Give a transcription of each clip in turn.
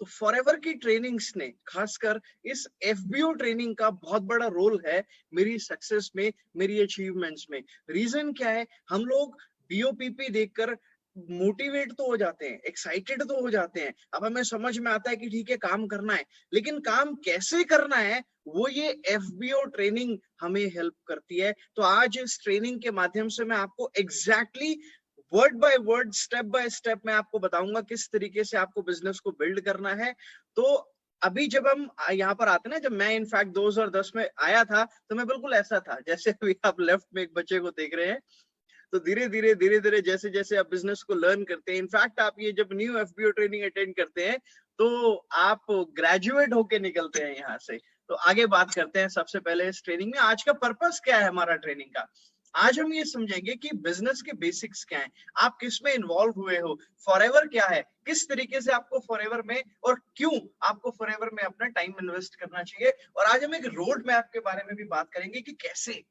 तो फॉरएवर की ट्रेनिंग्स ने खासकर इस एफबीओ ट्रेनिंग का बहुत बड़ा रोल है मेरी सक्सेस में, मेरी अचीवमेंट्स में। रीजन क्या है, हम लोग बीओपीपी देखकर मोटिवेट तो हो जाते हैं, एक्साइटेड तो हो जाते हैं, अब हमें समझ में आता है कि ठीक है काम करना है, लेकिन काम कैसे करना है वो ये एफबीओ ट्रेनिंग हमें हेल्प करती है। तो आज इस ट्रेनिंग के माध्यम से मैं आपको exactly word by word, step by step मैं आपको बताऊंगा किस तरीके से आपको बिजनेस को बिल्ड करना है। तो अभी जब हम यहाँ पर आते हैं ना, जब मैं इनफैक्ट 2010 में आया था तो मैं बिल्कुल ऐसा था जैसे अभी आप लेफ्ट में एक बच्चे को देख रहे हैं। तो धीरे धीरे जैसे जैसे आप बिजनेस को लर्न करते हैं, इनफैक्ट आप ये जब न्यू एफबीओ ट्रेनिंग अटेंड करते हैं तो आप ग्रेजुएट होके निकलते हैं यहाँ से। तो आगे बात करते हैं सबसे पहले इस ट्रेनिंग में आज का पर्पस क्या है हमारा ट्रेनिंग का। आज हम ये समझेंगे कि बिजनेस के बेसिक्स क्या हैं, आप किस में इन्वॉल्व हुए हो, फॉरएवर क्या है, किस तरीके से आपको फॉरएवर में और क्यों आपको फॉरएवर में अपना टाइम इन्वेस्ट करना चाहिए। और आज हम एक रोड मैप के बारे में भी बात करेंगे कि कैसे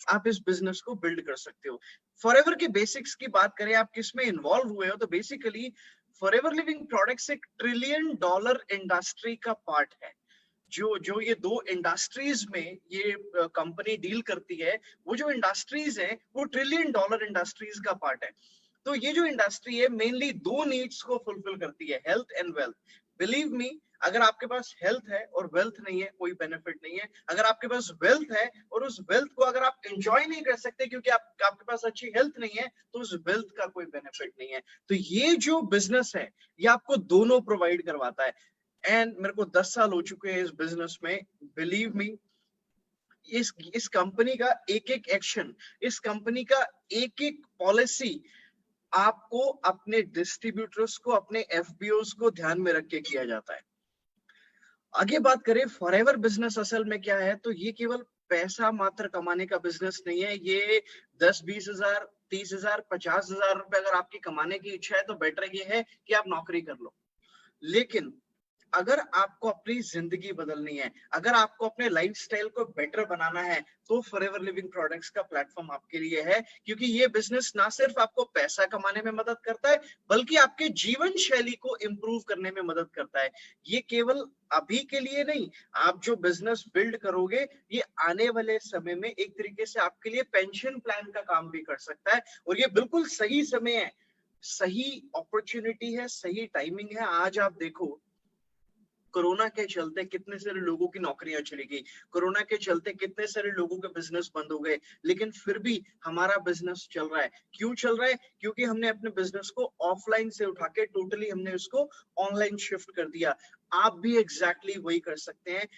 आप इस बिजनेस को बिल्ड कर सकते हो। फॉरएवर के बेसिक्स की बात करें, आप किस में इन्वॉल्व हुए हो, तो बेसिकली फॉरएवर लिविंग प्रोडक्ट्स एक $1 ट्रिलियन इंडस्ट्री का पार्ट है। जो जो ये दो इंडस्ट्रीज में ये कंपनी डील करती है, वो जो इंडस्ट्रीज है वो $1 ट्रिलियन इंडस्ट्रीज का पार्ट है। तो ये जो इंडस्ट्री है मेनली दो नीड्स को फुलफिल करती है, health and wealth. Believe me, अगर आपके पास हेल्थ है और वेल्थ नहीं है कोई बेनिफिट नहीं है। अगर आपके पास वेल्थ है और उस वेल्थ को अगर आप एंजॉय नहीं कर सकते क्योंकि आपके पास अच्छी हेल्थ नहीं है, तो उस वेल्थ का कोई बेनिफिट नहीं है। तो ये जो बिजनेस है ये आपको दोनों प्रोवाइड करवाता है। एंड मेरे को 10 साल हो चुके हैं इस बिजनेस में। बिलीव मी, इस कंपनी का एक एक एक्शन, इस कंपनी का एक एक पॉलिसी आपको अपने डिस्ट्रीब्यूटर्स को, अपने एफबीओस को ध्यान में रख के किया जाता है। आगे बात करें फॉरएवर बिजनेस असल में क्या है, तो ये केवल पैसा मात्र कमाने का बिजनेस नहीं है। ये 10-20 हजार, 30 हजार, 50 हजार रुपए अगर आपकी कमाने की इच्छा है तो बेटर ये है कि आप नौकरी कर लो। लेकिन अगर आपको अपनी जिंदगी बदलनी है, अगर आपको अपने लाइफस्टाइल को बेटर बनाना है, तो फॉरएवर लिविंग प्रोडक्ट्स का प्लेटफॉर्म आपके लिए है। क्योंकि ये बिजनेस ना सिर्फ आपको पैसा कमाने में मदद करता है बल्कि आपके जीवन शैली को इंप्रूव करने में मदद करता है। ये केवल अभी के लिए नहीं, आप जो बिजनेस बिल्ड करोगे ये आने वाले समय में एक तरीके से आपके लिए पेंशन प्लान का काम भी कर सकता है। और ये बिल्कुल सही समय है, सही अपॉर्चुनिटी है, सही टाइमिंग है। आज आप देखो कोरोना के चलते कितने सारे लोगों की नौकरियां चली गई, कोरोना के चलते कितने सारे लोगों के बिजनेस बंद हो गए, लेकिन फिर भी हमारा बिजनेस चल रहा है। क्यों चल रहा है? क्योंकि हमने अपने बिजनेस को ऑफलाइन से उठा के टोटली हमने उसको ऑनलाइन शिफ्ट कर दिया। आप भी एग्जैक्टली वही कर सकते हैं।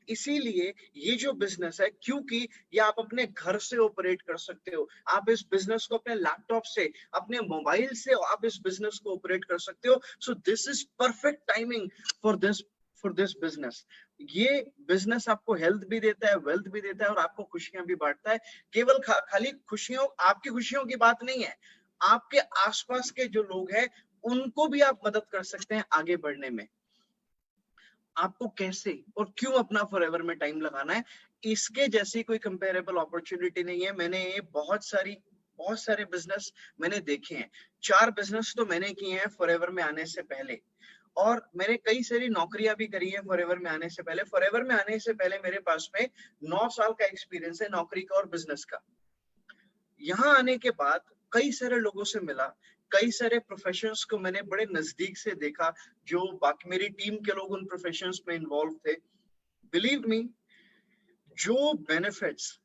इसीलिए ये जो बिजनेस है, क्योंकि ये आप अपने घर से ऑपरेट कर सकते हो, आप इस बिजनेस को अपने लैपटॉप से, अपने मोबाइल से आप इस बिजनेस को ऑपरेट कर सकते हो। So this is perfect timing for this business. ये बिजनेस आपको हेल्थ भी देता है, वेल्थ भी देता है और आपको खुशियां भी बांटता है। केवल खाली खुशियों, आपकी खुशियों की बात नहीं है, आपके आसपास के जो लोग हैं उनको भी आप मदद कर सकते हैं आगे बढ़ने में। आपको कैसे और क्यों अपना फॉरएवर में टाइम लगाना है, इसके जैसी कोई कंपेरेबल अपॉर्चुनिटी नहीं है। मैंने बहुत सारे बिजनेस मैंने देखे हैं। 4 बिजनेस तो मैंने किए हैं फॉरएवर में आने से पहले, और मैंने कई सारी नौकरियां भी करी है फॉरएवर में आने से पहले। फॉरएवर में आने से पहले मेरे पास में 9 साल का एक्सपीरियंस है नौकरी का और बिजनेस का। यहाँ आने के बाद कई सारे लोगों से मिला, कई सारे प्रोफेशंस को मैंने बड़े नजदीक से देखा, जो बाकी मेरी टीम के लोग उन प्रोफेशंस में इन्वॉल्व थे। बिलीव मी, जो बेनिफिट्स,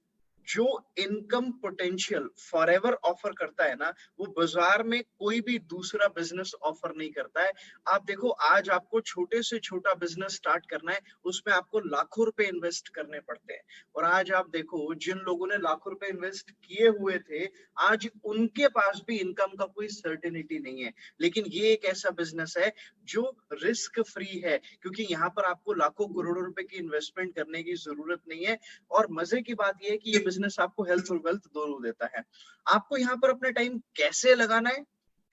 जो इनकम पोटेंशियल फॉरएवर ऑफर करता है ना, वो बाजार में कोई भी दूसरा बिजनेस ऑफर नहीं करता है। आप देखो, आज आपको छोटे से छोटा बिजनेस स्टार्ट करना है, उसमें आपको लाखों रुपए इन्वेस्ट करने पड़ते हैं। और आज आप देखो, जिन लोगों ने लाखों रुपए इन्वेस्ट किए हुए थे, आज उनके पास भी इनकम का कोई सर्टेनिटी नहीं है। लेकिन ये एक ऐसा बिजनेस है जो रिस्क फ्री है, क्योंकि यहाँ पर आपको लाखों करोड़ों रुपए की इन्वेस्टमेंट करने की जरूरत नहीं है। और मजे की बात यह है कि ये बिजनेस आपको हेल्थ और वेल्थ दोनों देता है। आपको यहाँ पर अपना टाइम कैसे लगाना है,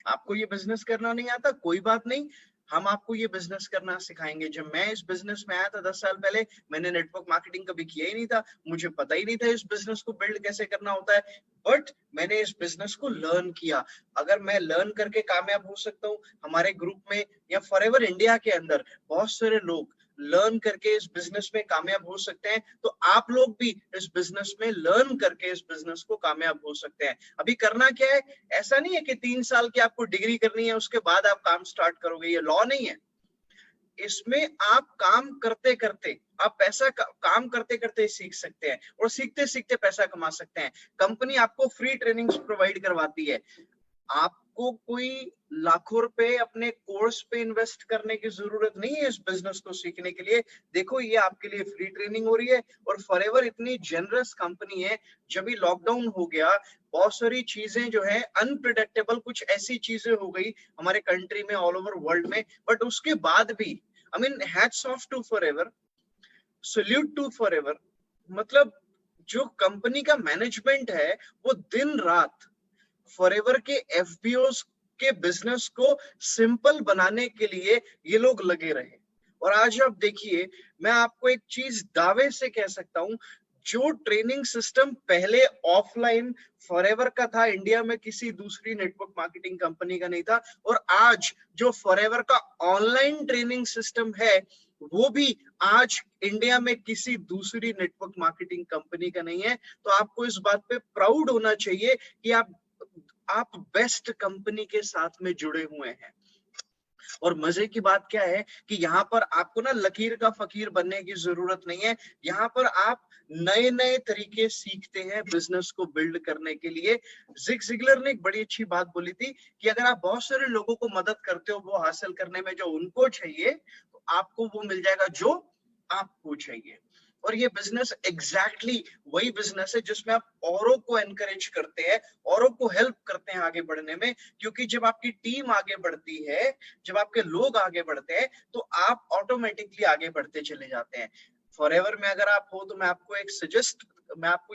आपको ये बिजनेस करना नहीं आता, कोई बात नहीं, हम आपको ये बिजनेस करना सिखाएंगे। जब मैं इस बिजनेस में आया था 10 साल पहले, मैंने नेटवर्क मार्केटिंग कभी किया ही नहीं था, मुझे पता ही नहीं था इस बिजनेस को बिल्ड कैसे करना होता है, बट मैंने इस बिजनेस को लर्न किया। अगर मैं लर्न करके कामयाब हो सकता हूँ, हमारे ग्रुप में या फॉरएवर इंडिया के अंदर बहुत सारे लोग लर्न करके इस बिजनेस में कामयाब हो सकते हैं, तो आप लोग भी इस बिजनेस में लर्न करके इस बिजनेस को कामयाब हो सकते हैं। अभी करना क्या है, ऐसा नहीं है कि 3 साल की आपको डिग्री करनी है उसके बाद आप काम स्टार्ट करोगे, ये लॉ नहीं है। इसमें आप काम करते करते, आप पैसा काम करते करते सीख सकते हैं और सीखते सीखते पैसा कमा सकते हैं। कंपनी आपको फ्री ट्रेनिंग्स प्रोवाइड करवाती है, आपको कोई लाखों रुपए अपने कोर्स पे इन्वेस्ट करने की जरूरत नहीं है इस बिजनेस को सीखने के लिए। देखो ये आपके लिए फ्री ट्रेनिंग हो रही है, और फॉरएवर इतनी जनरस कंपनी है। जब भी लॉकडाउन हो गया, बहुत सारी चीजें जो है अनप्रिडिक्टेबल, कुछ ऐसी चीजें हो गई हमारे कंट्री में, ऑल ओवर वर्ल्ड में, बट उसके बाद भी I mean hats off to Forever, salute to Forever. मतलब जो कंपनी का मैनेजमेंट है वो दिन रात फॉरएवर के एफबीओस के बिजनेस को सिंपल बनाने के लिए ये लोग लगे रहे। और आज आप देखिए, मैं आपको एक चीज दावे से कह सकता हूं, जो ट्रेनिंग सिस्टम पहले ऑफलाइन फॉरएवर का था, इंडिया में किसी दूसरी नेटवर्क मार्केटिंग कंपनी का नहीं था, और आज जो फॉरएवर का ऑनलाइन ट्रेनिंग सिस्टम है वो भी आज इंडिया में किसी दूसरी नेटवर्क मार्केटिंग कंपनी का नहीं है। तो आपको इस बात पे प्राउड होना चाहिए कि आप बेस्ट कंपनी के साथ में जुड़े हुए हैं। और मजे की बात क्या है कि यहाँ पर आपको ना लकीर का फकीर बनने की जरूरत नहीं है। यहाँ पर आप नए नए तरीके सीखते हैं बिजनेस को बिल्ड करने के लिए। जिग जिगलर ने एक बड़ी अच्छी बात बोली थी कि अगर आप बहुत सारे लोगों को मदद करते हो वो हासिल करने में जो उनको चाहिए, तो आपको वो मिल जाएगा जो आपको चाहिए। और ये बिजनेस एग्जैक्टली वही बिजनेस है जिसमें आप औरों को एनकरेज करते हैं, औरों को हेल्प करते हैं आगे बढ़ने में। क्योंकि जब आपकी टीम आगे बढ़ती है, जब आपके लोग आगे बढ़ते हैं, तो आप ऑटोमेटिकली आगे बढ़ते चले जाते हैं। फॉरएवर में अगर आप हो तो मैं आपको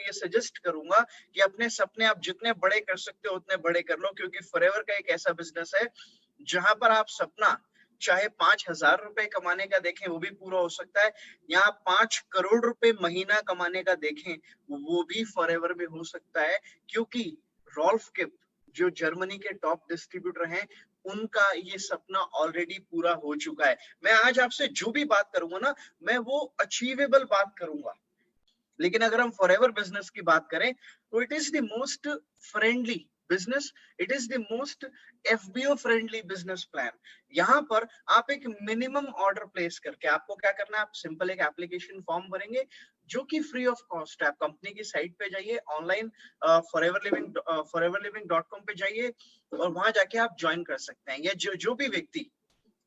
ये सजेस्ट करूंगा कि अपने सपने आप जितने बड़े कर सकते हो उतने बड़े कर लो। क्योंकि फॉरएवर का एक ऐसा बिजनेस है जहां पर आप सपना चाहे 5,000 रुपए कमाने का देखें वो भी पूरा हो सकता है, या 5 करोड़ रुपए महीना कमाने का देखें वो भी फॉरएवर में हो सकता है। क्योंकि रॉल्फ किप जो जर्मनी के टॉप डिस्ट्रीब्यूटर हैं, उनका ये सपना ऑलरेडी पूरा हो चुका है। मैं आज आपसे जो भी बात करूंगा ना, मैं वो अचीवेबल बात करूंगा। लेकिन अगर हम फॉरएवर बिजनेस की बात करें तो it is the most friendly business, it is the most FBO friendly business plan. यहाँ पर आप एक मिनिमम ऑर्डर प्लेस करके, आपको क्या करना है, आप सिंपल एक एप्लीकेशन फॉर्म भरेंगे जो कि फ्री ऑफ कॉस्ट है। आप कंपनी की साइट पे जाइए, ऑनलाइन foreverliving.com पे जाइए और वहां जाके आप ज्वाइन कर सकते हैं। या जो भी व्यक्ति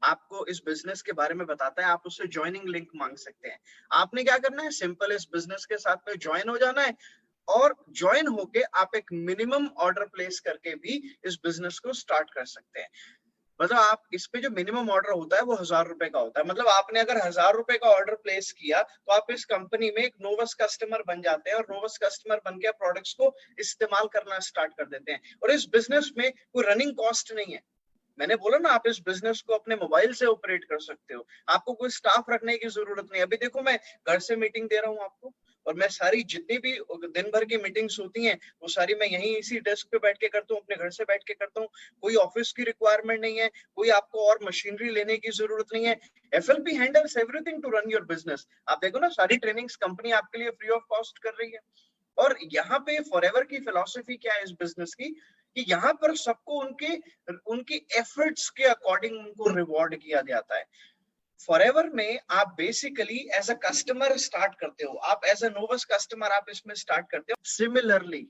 आपको इस बिजनेस के बारे में बताता है, आप उससे ज्वाइनिंग लिंक मांग सकते हैं। आपने क्या करना है, सिंपल इस बिजनेस के साथ में ज्वाइन हो जाना है, और ज्वाइन होके आप एक मिनिमम ऑर्डर प्लेस करके भी इस बिजनेस को स्टार्ट कर सकते हैं। मतलब आप इस पे जो मिनिमम ऑर्डर होता है वो 1,000 रुपए का होता है। मतलब आपने अगर 1,000 रुपए का ऑर्डर प्लेस किया तो आप इस कंपनी में एक नोवस कस्टमर बन जाते हैं, और नोवस कस्टमर बन के प्रोडक्ट्स को इस्तेमाल करना स्टार्ट कर देते हैं। और इस बिजनेस में कोई रनिंग कॉस्ट नहीं है। मैंने बोला ना, आप इस बिजनेस को अपने मोबाइल से ऑपरेट कर सकते हो, आपको कोई स्टाफ रखने की जरूरत नहीं। अभी देखो, मैं घर से मीटिंग दे रहा हूँ आपको, और मैं सारी जितनी भी दिन भर की मीटिंग्स होती हैं वो सारी मैं यहीं इसी डेस्क पे बैठ के करता हूँ, अपने घर से बैठ के करता हूँ। कोई ऑफिस की रिक्वायरमेंट नहीं है, कोई आपको और मशीनरी लेने की जरूरत नहीं है। FLP handles everything to run your business. आप देखो ना, सारी ट्रेनिंग्स कंपनी आपके लिए फ्री ऑफ कॉस्ट कर रही है। और यहाँ पे फॉरएवर की फिलॉसफी क्या है इस बिजनेस की, कि यहाँ पर सबको उनके एफर्ट्स के अकॉर्डिंग उनको रिवॉर्ड किया जाता है। फॉरएवर में आप basically as a customer start करते हो, आप एज अ नोवस कस्टमर आप इसमें स्टार्ट करते हो। सिमिलरली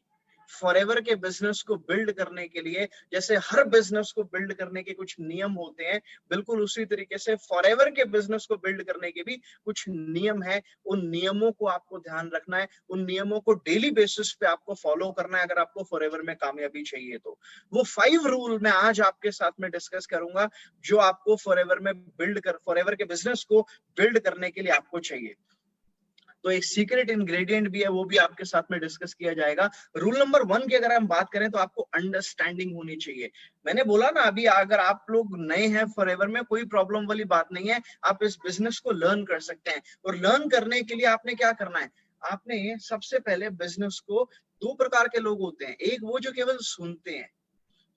फॉरएवर के बिजनेस को बिल्ड करने के लिए, जैसे हर बिजनेस को बिल्ड करने के कुछ नियम होते हैं, बिल्कुल उसी तरीके से फॉरएवर के बिजनेस को बिल्ड करने के भी कुछ नियम है। उन नियमों को आपको ध्यान रखना है, उन नियमों को डेली बेसिस पे आपको फॉलो करना है अगर आपको फॉरएवर में कामयाबी चाहिए तो। वो 5 रूल मैं आज आपके साथ में डिस्कस करूंगा जो आपको फॉरएवर के बिजनेस को बिल्ड करने के लिए आपको चाहिए। तो एक सीक्रेट इंग्रेडिएंट भी है, वो भी आपके साथ में डिस्कस किया जाएगा। रूल नंबर 1 की अगर हम बात करें तो आपको अंडरस्टैंडिंग होनी चाहिए। मैंने बोला ना अभी, अगर आप लोग नए हैं फॉरएवर में, कोई प्रॉब्लम वाली बात नहीं है, आप इस बिजनेस को लर्न कर सकते हैं। और लर्न करने के लिए आपने क्या करना है, आपने सबसे पहले बिजनेस को, 2 प्रकार के लोग होते हैं, एक वो जो केवल सुनते हैं,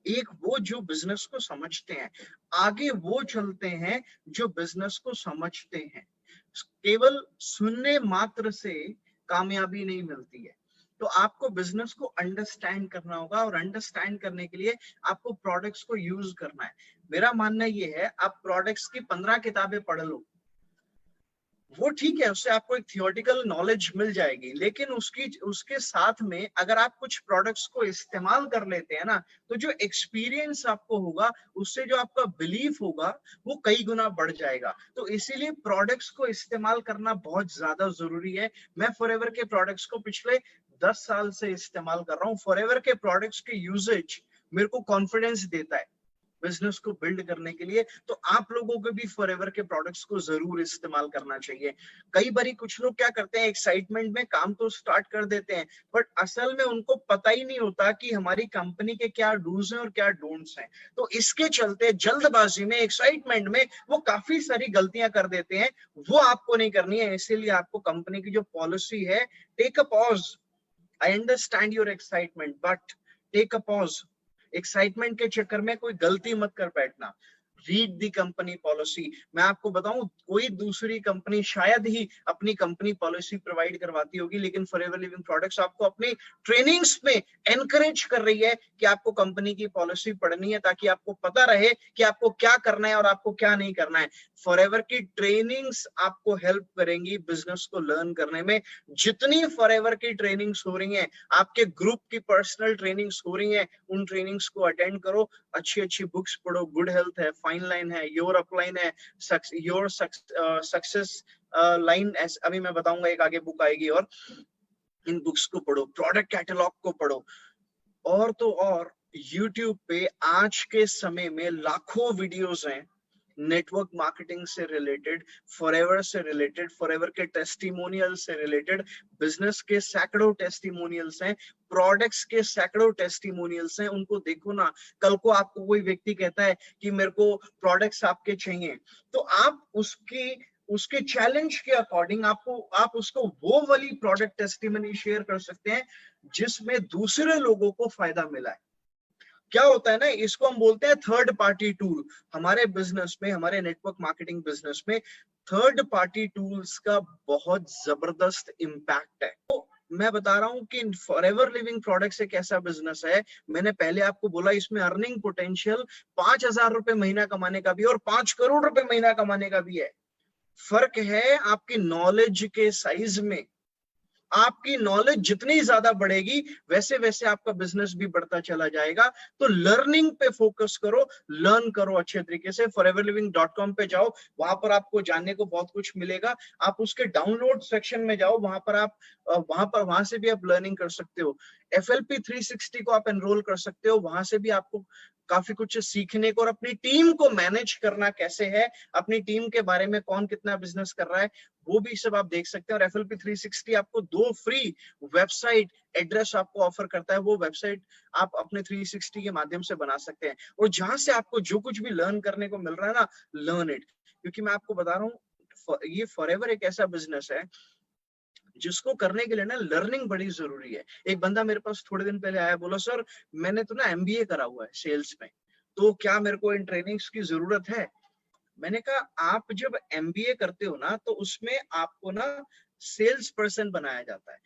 एक वो जो बिजनेस को समझते हैं। आगे वो चलते हैं जो बिजनेस को समझते हैं। केवल सुनने मात्र से कामयाबी नहीं मिलती है, तो आपको बिजनेस को अंडरस्टैंड करना होगा, और अंडरस्टैंड करने के लिए आपको प्रोडक्ट्स को यूज करना है। मेरा मानना ये है, आप प्रोडक्ट्स की 15 किताबें पढ़ लो, वो ठीक है, उससे आपको एक थियोरेटिकल नॉलेज मिल जाएगी, लेकिन उसके साथ में अगर आप कुछ प्रोडक्ट्स को इस्तेमाल कर लेते हैं ना, तो जो एक्सपीरियंस आपको होगा, उससे जो आपका बिलीफ होगा वो कई गुना बढ़ जाएगा। तो इसीलिए प्रोडक्ट्स को इस्तेमाल करना बहुत ज्यादा जरूरी है। मैं फॉरएवर के प्रोडक्ट्स को पिछले 10 साल से इस्तेमाल कर रहा हूँ। फॉरएवर के प्रोडक्ट्स के यूजेज मेरे को कॉन्फिडेंस देता है बिजनेस को बिल्ड करने के लिए। तो आप लोगों को भी फॉरएवर के प्रोडक्ट्स को जरूर इस्तेमाल करना चाहिए। कई बारी कुछ लोग क्या करते हैं, एक्साइटमेंट में काम तो स्टार्ट कर देते हैं, बट असल में उनको पता ही नहीं होता कि हमारी कंपनी के क्या डूज हैं और क्या डोंट्स हैं। तो इसके चलते जल्दबाजी में, एक्साइटमेंट में वो काफी सारी गलतियां कर देते हैं। वो आपको नहीं करनी है। इसीलिए आपको कंपनी की जो पॉलिसी है, take a pause. I understand your excitement, but take a pause. Excitement के चक्कर में कोई गलती मत कर बैठना। Read the company policy. मैं आपको बताऊं, कोई दूसरी कंपनी शायद ही अपनी कंपनी पॉलिसी प्रोवाइड करवाती होगी, लेकिन फॉरएवर लिविंग प्रोडक्ट्स आपको अपनी ट्रेनिंग्स में एनकरेज कर रही है कि आपको कंपनी की पॉलिसी पढ़नी है, ताकि आपको पता रहे कि आपको क्या करना है और आपको क्या नहीं करना है। फॉरएवर की ट्रेनिंग्स आपको हेल्प करेंगी बिजनेस को लर्न करने में। जितनी फॉरएवर की ट्रेनिंग्स हो रही हैं, आपके ग्रुप की पर्सनल ट्रेनिंग्स हो रही हैं, उन ट्रेनिंग्स को अटेंड करो। अच्छी अच्छी बुक्स पढ़ो। गुड हेल्थ है, फाइन लाइन है, योर अपलाइन है, योर सक्सेस लाइन, अभी मैं बताऊंगा, एक आगे बुक आएगी। और इन बुक्स को पढ़ो, प्रोडक्ट कैटलॉग को पढ़ो। और तो और YouTube पे आज के समय में लाखों वीडियोस हैं नेटवर्क मार्केटिंग से रिलेटेड, फॉरएवर से रिलेटेड, फॉरएवर के टेस्टिमोनियल से रिलेटेड। बिजनेस के सैकड़ों टेस्टिमोनियल्स हैं, प्रोडक्ट्स के सैकड़ों टेस्टिमोनियल्स हैं। उनको देखो ना। कल को आपको कोई व्यक्ति कहता है कि मेरे को प्रोडक्ट्स आपके चाहिए, तो आप उसके चैलेंज के अकॉर्डिंग आप उसको वो वाली प्रोडक्ट टेस्टिमनी शेयर कर सकते हैं जिसमें दूसरे लोगों को फायदा मिला है। क्या होता है ना, इसको हम बोलते हैं थर्ड पार्टी टूल। हमारे बिजनेस में, हमारे नेटवर्क मार्केटिंग बिजनेस में थर्ड पार्टी टूल्स का बहुत जबरदस्त इम्पैक्ट है। तो मैं बता रहा हूं कि फॉरएवर लिविंग प्रोडक्ट्स एक ऐसा बिजनेस है, मैंने पहले आपको बोला, इसमें अर्निंग पोटेंशियल 5,000 रुपए महीना कमाने का भी और 5 करोड़ रुपए महीना कमाने का भी है। फर्क है आपकी नॉलेज के साइज में। आपकी नॉलेज जितनी ज्यादा बढ़ेगी, वैसे वैसे आपका बिजनेस भी बढ़ता चला जाएगा। तो लर्निंग पे फोकस करो, लर्न करो अच्छे तरीके से। foreverliving.com पे जाओ, वहां पर आपको जानने को बहुत कुछ मिलेगा। आप उसके डाउनलोड सेक्शन में जाओ, वहां से भी आप लर्निंग कर सकते हो। FLP 360 को आप एनरोल कर सकते हो, वहां से भी आपको काफी कुछ सीखने को, और अपनी टीम को मैनेज करना कैसे है, अपनी टीम के बारे में कौन कितना बिजनेस कर रहा है, वो भी सब आप देख सकते हैं। और FLP 360 आपको 2 फ्री वेबसाइट एड्रेस आपको ऑफर करता है। वो वेबसाइट आप अपने 360 के माध्यम से बना सकते हैं, और जहां से आपको जो कुछ भी लर्न करने को मिल रहा है ना, लर्न इट। क्योंकि मैं आपको बता रहा हूँ, ये फॉरएवर एक ऐसा बिजनेस है जिसको करने के लिए ना लर्निंग बड़ी जरूरी है। एक बंदा मेरे पास थोड़े दिन पहले आया, बोला सर मैंने तो ना MBA करा हुआ है सेल्स में, तो क्या मेरे को इन ट्रेनिंग्स की जरूरत है? मैंने कहा आप जब MBA करते हो ना, तो उसमें आपको ना सेल्स पर्सन बनाया जाता है,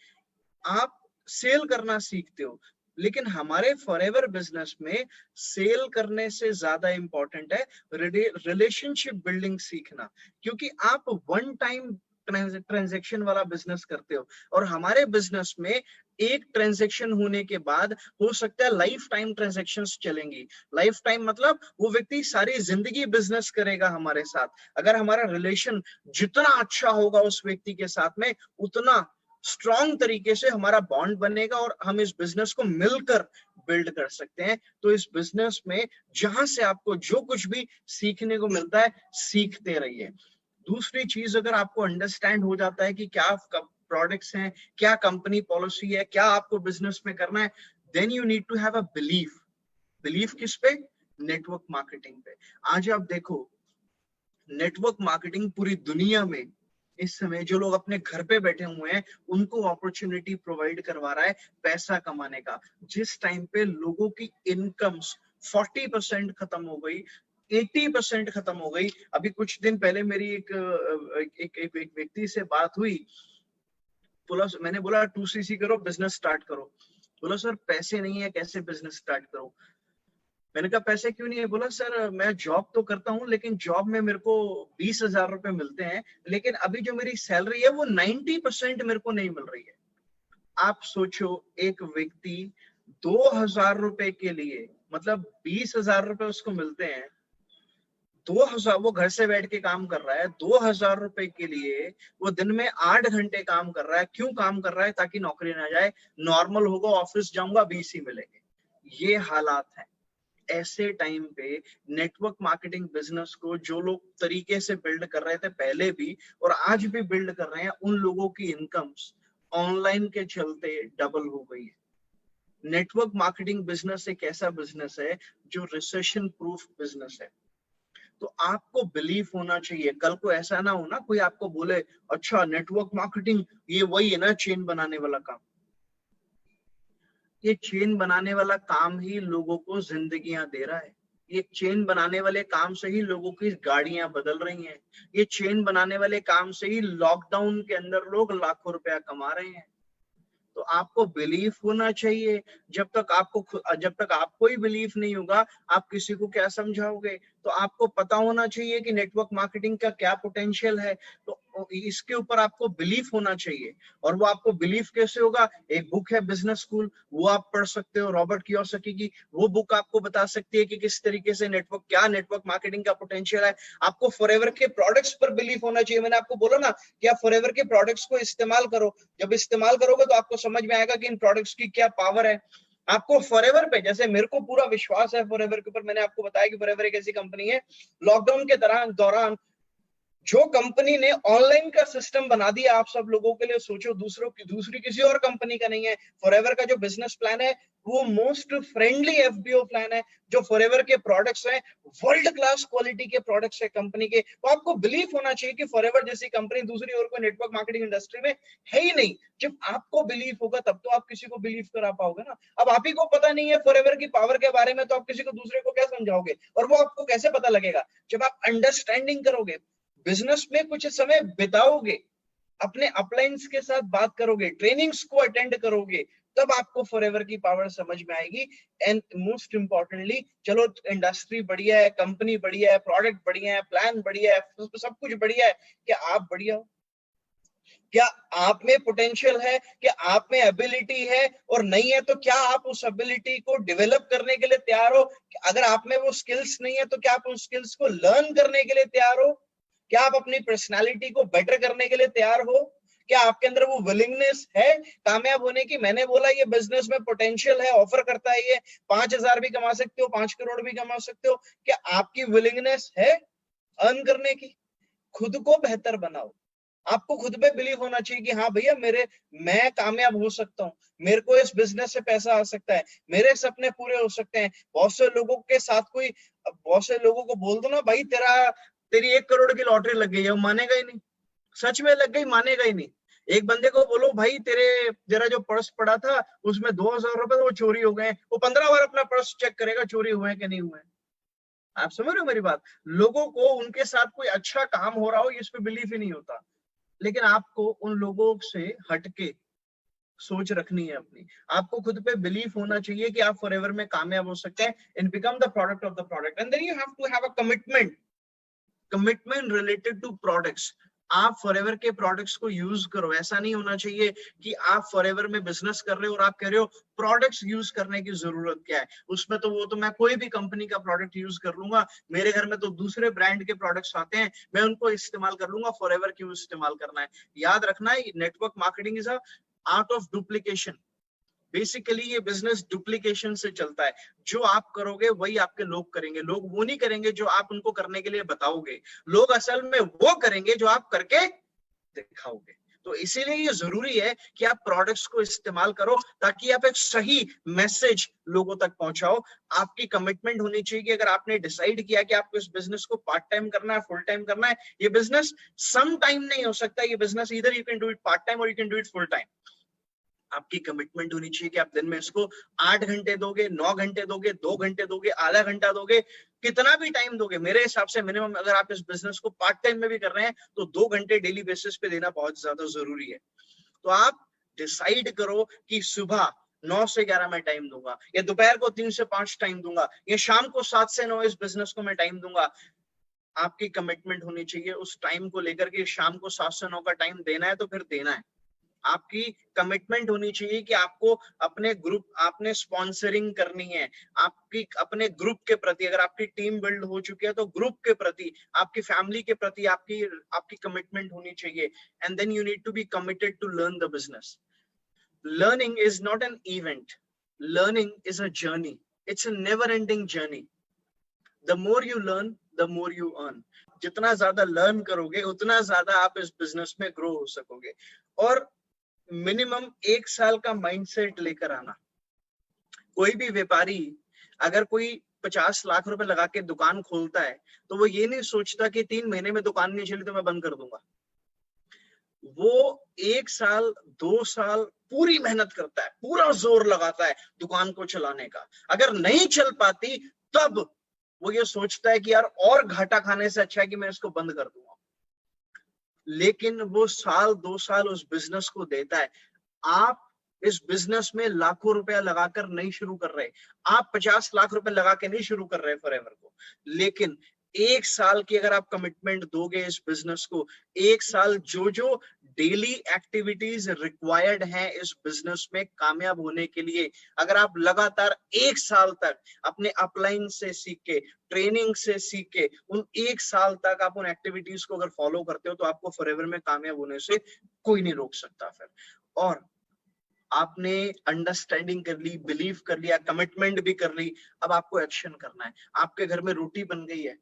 आप सेल करना सीखते हो। लेकिन हमारे फॉरएवर बिजनेस में सेल करने से ज्यादा इंपॉर्टेंट है रिलेशनशिप बिल्डिंग सीखना। क्योंकि आप वन टाइम ट्रांजैक्शन वाला बिजनेस करते हो, और हमारे बिजनेस में एक ट्रांजैक्शन होने के बाद हो सकता है लाइफ टाइम ट्रांजैक्शंस चलेंगी। लाइफ टाइम मतलब वो व्यक्ति सारी जिंदगी बिजनेस करेगा हमारे साथ। अगर हमारा रिलेशन जितना अच्छा होगा उस व्यक्ति के साथ में, उतना स्ट्रॉन्ग तरीके से हमारा बॉन्ड बनेगा, और हम इस बिजनेस को मिलकर बिल्ड कर सकते हैं। तो इस बिजनेस में जहां से आपको जो कुछ भी सीखने को मिलता है, सीखते रहिए। दूसरी चीज, अगर आपको अंडरस्टैंड हो जाता है कि क्या प्रोडक्ट्स हैं, क्या कंपनी पॉलिसी है, क्या आपको बिजनेस में करना है, then you need to have a belief. Belief किस पे? नेटवर्क मार्केटिंग पे। आज आप देखो नेटवर्क मार्केटिंग पूरी दुनिया में इस समय जो लोग अपने घर पे बैठे हुए हैं उनको अपॉर्चुनिटी प्रोवाइड करवा रहा है पैसा कमाने का। जिस टाइम पे लोगों की इनकम्स 40% खत्म हो गई, 80% खत्म हो गई। अभी कुछ दिन पहले मेरी एक व्यक्ति से बात हुई, बोला, मैंने बोला 2cc करो, बिजनेस स्टार्ट करो। बोला सर पैसे नहीं है, कैसे बिजनेस स्टार्ट करो? मैंने कहा पैसे क्यों नहीं है? बोला सर मैं जॉब तो करता हूँ लेकिन जॉब में मेरे को 20,000 रुपए मिलते हैं, लेकिन अभी जो मेरी सैलरी है वो 90% मेरे को नहीं मिल रही है। आप सोचो एक व्यक्ति 2,000 रुपए के लिए, मतलब 20,000 रुपए उसको मिलते हैं, 2,000 वो घर से बैठ के काम कर रहा है, 2,000 रुपए के लिए वो दिन में 8 घंटे काम कर रहा है। क्यों काम कर रहा है? ताकि नौकरी ना जाए, नॉर्मल होगा, ऑफिस जाऊंगा 20 ही मिलेंगे। ये हालात है। ऐसे टाइम पे नेटवर्क मार्केटिंग बिजनेस को जो लोग तरीके से बिल्ड कर रहे थे पहले भी और आज भी बिल्ड कर रहे हैं, उन लोगों की इनकम्स ऑनलाइन के चलते डबल हो गई है। नेटवर्क मार्केटिंग बिजनेस एक ऐसा बिजनेस है जो रिसेशन प्रूफ बिजनेस है। तो आपको बिलीफ होना चाहिए। कल को ऐसा ना हो ना कोई आपको बोले अच्छा नेटवर्क मार्केटिंग ये वही है ना चेन बनाने वाला काम। ये चेन बनाने वाला काम ही लोगों को जिंदगियां दे रहा है। ये चेन बनाने वाले काम से ही लोगों की गाड़ियां बदल रही हैं। ये चेन बनाने वाले काम से ही लॉकडाउन के अंदर लोग लाखों रुपया कमा रहे हैं। तो आपको बिलीफ होना चाहिए। जब तक आपको ही बिलीफ नहीं होगा, आप किसी को क्या समझाओगे? तो आपको पता होना चाहिए कि नेटवर्क मार्केटिंग का क्या पोटेंशियल है, तो इसके ऊपर आपको बिलीफ होना चाहिए। और वो आपको बिलीफ कैसे होगा? एक बुक है बिजनेस स्कूल, वो आप पढ़ सकते हो, रॉबर्ट कियोसाकी की। वो बुक आपको बता सकती है कि किस तरीके से नेटवर्क मार्केटिंग का पोटेंशियल है। आपको फॉरएवर के प्रोडक्ट्स पर बिलीफ होना चाहिए। मैंने आपको बोला ना कि आप फॉरएवर के प्रोडक्ट्स को इस्तेमाल करो। जब इस्तेमाल करोगे तो आपको समझ में आएगा कि इन प्रोडक्ट्स की क्या पावर है। आपको फॉरएवर पे, जैसे मेरे को पूरा विश्वास है फॉरएवर के ऊपर, मैंने आपको बताया कि फॉरएवर एक ऐसी कंपनी है, लॉकडाउन के दौरान जो कंपनी ने ऑनलाइन का सिस्टम बना दिया आप सब लोगों के लिए, सोचो दूसरी किसी और कंपनी का नहीं है। फॉरएवर का जो बिजनेस प्लान है वो मोस्ट फ्रेंडली एफबीओ प्लान है। जो फॉरएवर के प्रोडक्ट्स हैं वर्ल्ड क्लास क्वालिटी के प्रोडक्ट्स है कंपनी के। तो आपको बिलीव होना चाहिए कि फॉरएवर जैसी कंपनी दूसरी और कोई नेटवर्क मार्केटिंग इंडस्ट्री में है ही नहीं। जब आपको बिलीव होगा तब तो आप किसी को बिलीव करा पाओगे ना। अब आप ही को पता नहीं है फॉरएवर की पावर के बारे में, तो आप किसी को दूसरे को क्या समझाओगे? और वो आपको कैसे पता लगेगा? जब आप अंडरस्टैंडिंग करोगे, बिजनेस में कुछ समय बिताओगे, अपने अपलाइंस के साथ बात करोगे, ट्रेनिंग्स को अटेंड करोगे, तब आपको फॉरएवर की पावर समझ में आएगी। एंड मोस्ट इंपॉर्टेंटली, चलो इंडस्ट्री बढ़िया है, कंपनी बढ़िया है, प्रोडक्ट बढ़िया है, प्लान बढ़िया है, सब कुछ बढ़िया है, क्या आप बढ़िया हो? क्या आप में पोटेंशियल है? क्या आप में एबिलिटी है? और नहीं है तो क्या आप उस एबिलिटी को डेवलप करने के लिए तैयार हो? अगर आप में वो स्किल्स नहीं है तो क्या आप उस स्किल्स को लर्न करने के लिए तैयार हो? क्या आप अपनी पर्सनालिटी को बेटर करने के लिए तैयार हो? क्या आपके अंदर वो विलिंगनेस है कामयाब होने की? मैंने बोला ये बिजनेस में पोटेंशियल है, ऑफर करता है, ये 5,000 भी कमा सकते हो, 5 करोड़ भी कमा सकते हो। क्या आपकी विलिंगनेस है अर्न करने की? खुद को बेहतर बनाओ। आपको खुद पे बिलीव होना चाहिए कि हाँ भैया मैं कामयाब हो सकता हूँ, मेरे को इस बिजनेस से पैसा आ सकता है, मेरे सपने पूरे हो सकते हैं। बहुत से लोगों को बोल दो ना भाई तेरी 1 करोड़ की लॉटरी लग गई है, वो मानेगा ही नहीं। सच में लग गई, मानेगा ही नहीं। एक बंदे को बोलो भाई तेरा जो पर्स पड़ा था उसमें 2,000 रुपए वो चोरी हो गए, वो 15 बार अपना पर्स चेक करेगा चोरी हुए हैं कि नहीं हुए। आप समझ रहे हो मेरी बात? लोगों को उनके साथ कोई अच्छा काम हो रहा हो इस पे बिलीव ही नहीं होता। लेकिन आपको उन लोगों से हटके सोच रखनी है अपनी। आपको खुद पे बिलीफ होना चाहिए कि आप फॉरएवर में कामयाब हो सकते हैं and become the product of the product. And then you have to have a commitment related to products. आप फॉरएवर के प्रोडक्ट्स को यूज करो। ऐसा नहीं होना चाहिए कि आप फॉरएवर में बिजनेस कर रहे हो और आप कह रहे हो प्रोडक्ट्स यूज करने की जरूरत क्या है, उसमें तो वो तो मैं कोई भी कंपनी का प्रोडक्ट यूज कर लूंगा, मेरे घर में तो दूसरे ब्रांड के प्रोडक्ट्स आते हैं, मैं उनको इस्तेमाल कर लूंगा, फॉरएवर क्यों इस्तेमाल करना है? याद रखना है network marketing is a art of duplication. Basically ये बिजनेस डुप्लीकेशन से चलता है। जो आप करोगे वही आपके लोग करेंगे। लोग वो नहीं करेंगे जो आप उनको करने के लिए बताओगे, लोग असल में वो करेंगे जो आप करके दिखाओगे। तो इसीलिए ये जरूरी है कि आप प्रोडक्ट्स को इस्तेमाल करो ताकि आप एक सही मैसेज लोगों तक पहुंचाओ। आपकी कमिटमेंट होनी चाहिए कि अगर आपने डिसाइड किया कि आपको इस बिजनेस को पार्ट टाइम करना है, फुल टाइम करना है, ये बिजनेस सम टाइम नहीं हो सकता, ये बिजनेस इधर you can do it part time और you can do it full time. आपकी कमिटमेंट होनी चाहिए कि आप दिन में इसको 8 घंटे दोगे, 9 घंटे दोगे, 2 घंटे दोगे, आधा घंटा दोगे, कितना भी टाइम दोगे। मेरे हिसाब से मिनिमम अगर आप इस बिजनेस को पार्ट टाइम में भी कर रहे हैं तो 2 घंटे डेली बेसिस पे देना बहुत ज्यादा जरूरी है। तो आप डिसाइड करो कि सुबह 9 से 11 मैं टाइम दूंगा, या दोपहर को 3 से 5 टाइम दूंगा, या शाम को 7 से 9 इस बिजनेस को मैं टाइम दूंगा। आपकी कमिटमेंट होनी चाहिए उस टाइम को लेकर के, शाम को 7 से 9 का टाइम देना है तो फिर देना है। आपकी कमिटमेंट होनी चाहिए कि आपको अपने ग्रुप, आपने स्पॉन्सरिंग करनी है आपकी अपने ग्रुप के प्रति। अगर आपकी टीम बिल्ड हो चुकी है तो ग्रुप के प्रति, आपकी फैमिली के प्रति आपकी कमिटमेंट होनी चाहिए। And then you need to be committed to learn the business. Learning is not an event, learning is a journey, it's a never ending journey. The more you learn the more you earn. जितना ज्यादा learn करोगे उतना ज्यादा आप इस business में grow हो सकोगे। और मिनिमम 1 साल का माइंडसेट लेकर आना। कोई भी व्यापारी अगर कोई 50 लाख रुपए लगा के दुकान खोलता है तो वो ये नहीं सोचता कि 3 महीने में दुकान नहीं चली तो मैं बंद कर दूंगा। वो 1 साल 2 साल पूरी मेहनत करता है, पूरा जोर लगाता है दुकान को चलाने का। अगर नहीं चल पाती तब वो ये सोचता है कि यार और घाटा खाने से अच्छा है कि मैं इसको बंद कर दूंगा। लेकिन वो 1-2 साल उस बिजनेस को देता है। आप इस बिजनेस में लाखों रुपया लगाकर नहीं शुरू कर रहे, आप 50 लाख रुपए लगा के नहीं शुरू कर रहे फॉरएवर को, लेकिन 1 साल की अगर आप कमिटमेंट दोगे इस बिजनेस को, 1 साल जो जो डेली एक्टिविटीज रिक्वायर्ड हैं इस बिजनेस में कामयाब होने के लिए, अगर आप लगातार 1 साल तक अपने अपलाइन से सीख के, ट्रेनिंग से सीख के, उन 1 साल तक आप उन एक्टिविटीज को अगर फॉलो करते हो तो आपको फॉरएवर में कामयाब होने से कोई नहीं रोक सकता। फिर और आपने अंडरस्टैंडिंग कर ली, बिलीव कर लिया, कमिटमेंट भी कर ली, अब आपको एक्शन करना है। आपके घर में रोटी बन गई है,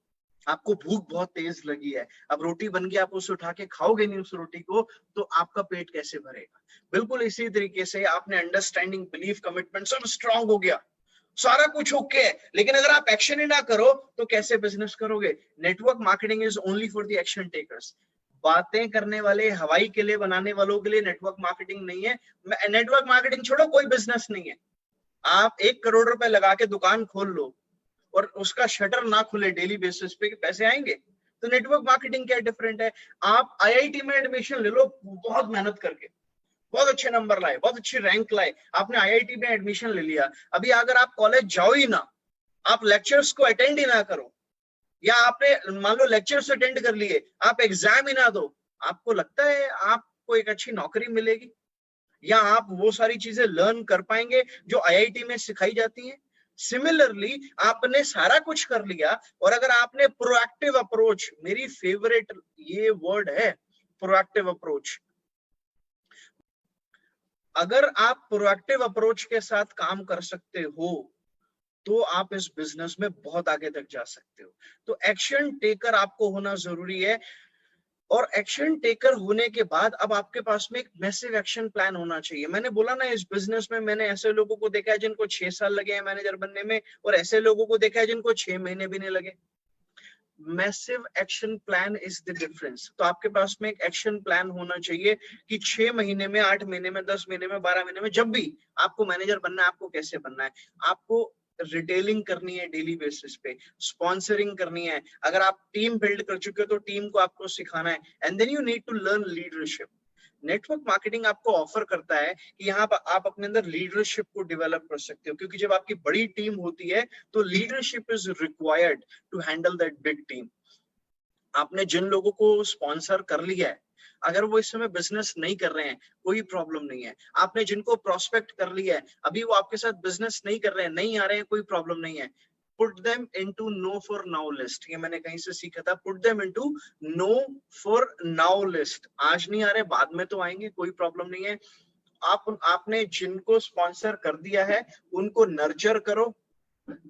आपको भूख बहुत तेज लगी है, अब रोटी बन गई, आप उसे उठा के खाओगे नहीं उस रोटी को तो आपका पेट कैसे भरेगा। बिल्कुल इसी तरीके से आपने अंडरस्टैंडिंग, बिलीव, कमिटमेंट सब स्ट्रांग हो गया, सारा कुछ ओके है, लेकिन अगर आप एक्शन ही ना करो तो कैसे बिजनेस करोगे। Network marketing is only for the action takers. बातें करने वाले, हवाई के लिए बनाने वालों के लिए नेटवर्क मार्केटिंग नहीं है। नेटवर्क मार्केटिंग छोड़ो, कोई बिजनेस नहीं है। आप 1 करोड़ रुपए लगा के दुकान खोल लो और उसका शटर ना खुले डेली बेसिस पे, पैसे आएंगे? तो नेटवर्क मार्केटिंग क्या डिफरेंट है। आप आईआईटी में एडमिशन ले लो, बहुत मेहनत करके, बहुत अच्छे नंबर लाए, बहुत अच्छी रैंक लाए, आपने आईआईटी में एडमिशन ले लिया, अभी अगर आप कॉलेज जाओ ही ना, आप लेक्चर्स को अटेंड ही ना करो, या आपने मान लो लेक्चर्स अटेंड कर लिए, आप एग्जाम ही ना दो, आपको लगता है आपको एक अच्छी नौकरी मिलेगी या आप वो सारी चीजें लर्न कर पाएंगे जो आईआईटी में सिखाई जाती हैं? सिमिलरली आपने सारा कुछ कर लिया और अगर आपने प्रोएक्टिव अप्रोच, मेरी फेवरेट ये वर्ड है प्रोएक्टिव अप्रोच, अगर आप प्रोएक्टिव अप्रोच के साथ काम कर सकते हो तो आप इस बिजनेस में बहुत आगे तक जा सकते हो। तो एक्शन टेकर आपको होना जरूरी है। और एक्शन टेकर होने के बाद अब आपके पास में एक मैसिव एक्शन प्लान होना चाहिए। मैंने बोला ना, इस बिजनेस में मैंने ऐसे लोगों को देखा है जिनको 6 साल लगे हैं मैनेजर बनने में, और ऐसे लोगों को देखा है जिनको 6 महीने भी नहीं लगे। Massive action plan is the difference. तो आपके पास में एक एक्शन प्लान होना चाहिए कि 6 महीने में, 8 महीने में, 10 महीने में, 12 महीने में, जब भी आपको मैनेजर बनना है, आपको कैसे बनना है। आपको रिटेलिंग करनी है डेली बेसिस पे, स्पॉन्सरिंग करनी है, अगर आप टीम बिल्ड कर चुके हो तो टीम को आपको सिखाना है, and then you need to learn leadership. Network marketing आपको ऑफर करता है कि यहाँ पर आप अपने अंदर लीडरशिप को डेवलप कर सकते हो, क्योंकि जब आपकी बड़ी टीम होती है तो leadership is required to handle that big team. आपने जिन लोगों को स्पॉन्सर कर लिया है, अगर वो इस समय बिजनेस नहीं कर रहे हैं कोई प्रॉब्लम नहीं है। आपने जिनको प्रोस्पेक्ट कर लिया है, अभी वो आपके साथ बिजनेस नहीं कर रहे हैं, नहीं आ रहे हैं, कोई प्रॉब्लम नहीं है। Put them into no for now list, ये मैंने कहीं से सीखा था। Put them into no for now list, आज नहीं आ रहे बाद में तो आएंगे, कोई प्रॉब्लम नहीं है। आपने जिनको स्पॉन्सर कर दिया है उनको नर्चर करो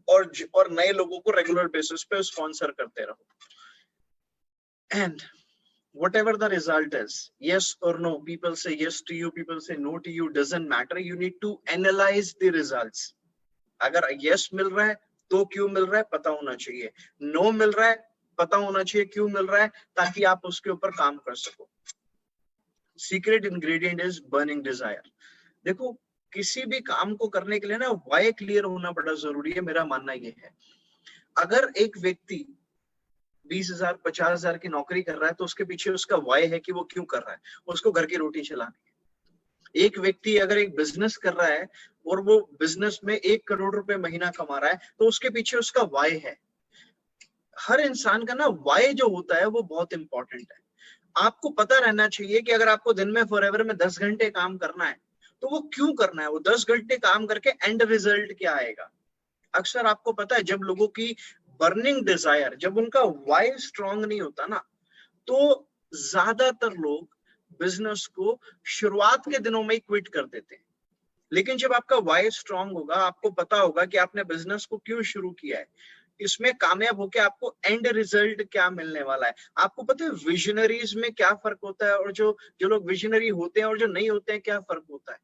और नए लोगों को रेगुलर बेसिस पे स्पॉन्सर करते रहो। And whatever the result is, yes or no, people say yes to you, people say no to you, doesn't matter, you need to analyze the results. अगर yes मिल रहा है तो क्यों मिल रहा है पता होना चाहिए, no मिल रहा है पता होना चाहिए क्यों मिल रहा है, ताकि आप उसके ऊपर काम कर सको। Secret ingredient is burning desire. देखो किसी भी काम को करने के लिए ना वाई क्लियर होना बड़ा जरूरी है, मेरा मानना ये है। अगर एक व्यक्ति 20,000 50,000 की नौकरी कर रहा है तो उसके पीछे उसका वाई है कि वो क्यों कर रहा है, उसको घर की रोटी चलानी है। एक व्यक्ति अगर एक बिजनेस कर रहा है और वो बिजनेस में 1 करोड़ रुपए महीना कमा रहा है तो उसके पीछे उसका वाई है। हर इंसान का ना वाई जो होता है वो बहुत इंपॉर्टेंट है। आपको पता रहना चाहिए कि अगर आपको दिन में फॉरएवर में 10 घंटे काम करना है तो वो क्यों करना है, वो 10 घंटे काम करके एंड रिजल्ट क्या आएगा। अक्सर आपको पता है जब लोगों की बर्निंग डिजायर, जब उनका वाई स्ट्रांग नहीं होता ना, तो ज्यादातर लोग बिजनेस को शुरुआत के दिनों में ही क्विट कर देते हैं। लेकिन जब आपका वाई स्ट्रांग होगा, आपको पता होगा कि आपने बिजनेस को क्यों शुरू किया है, इसमें कामयाब होके आपको एंड रिजल्ट क्या मिलने वाला है। आपको पता है विजनरीज में क्या फर्क होता है और जो जो लोग विजनरी होते हैं और जो नहीं होते हैं क्या फर्क होता है।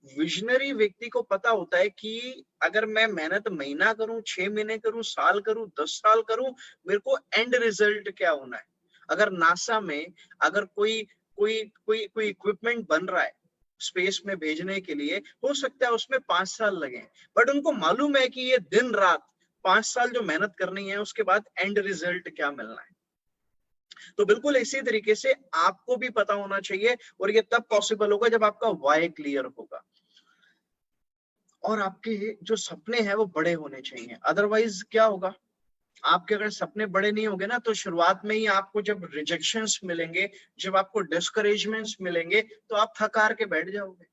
विजनरी व्यक्ति को पता होता है कि अगर मैं मेहनत महीना करूं, 6 महीने करूं, साल करूं, 10 साल करूं, मेरे को एंड रिजल्ट क्या होना है। अगर नासा में अगर कोई कोई कोई कोई इक्विपमेंट बन रहा है स्पेस में भेजने के लिए, हो सकता है उसमें 5 साल लगे, बट उनको मालूम है कि ये दिन रात 5 साल जो मेहनत करनी है उसके बाद एंड रिजल्ट क्या मिलना है। तो बिल्कुल इसी तरीके से आपको भी पता होना चाहिए, और ये तब पॉसिबल होगा जब आपका वाई क्लियर होगा और आपके जो सपने हैं वो बड़े होने चाहिए। अदरवाइज क्या होगा, आपके अगर सपने बड़े नहीं होंगे ना तो शुरुआत में ही आपको जब रिजेक्शंस मिलेंगे, जब आपको डिस्करेजमेंट्स मिलेंगे तो आप थक हार के बैठ जाओगे।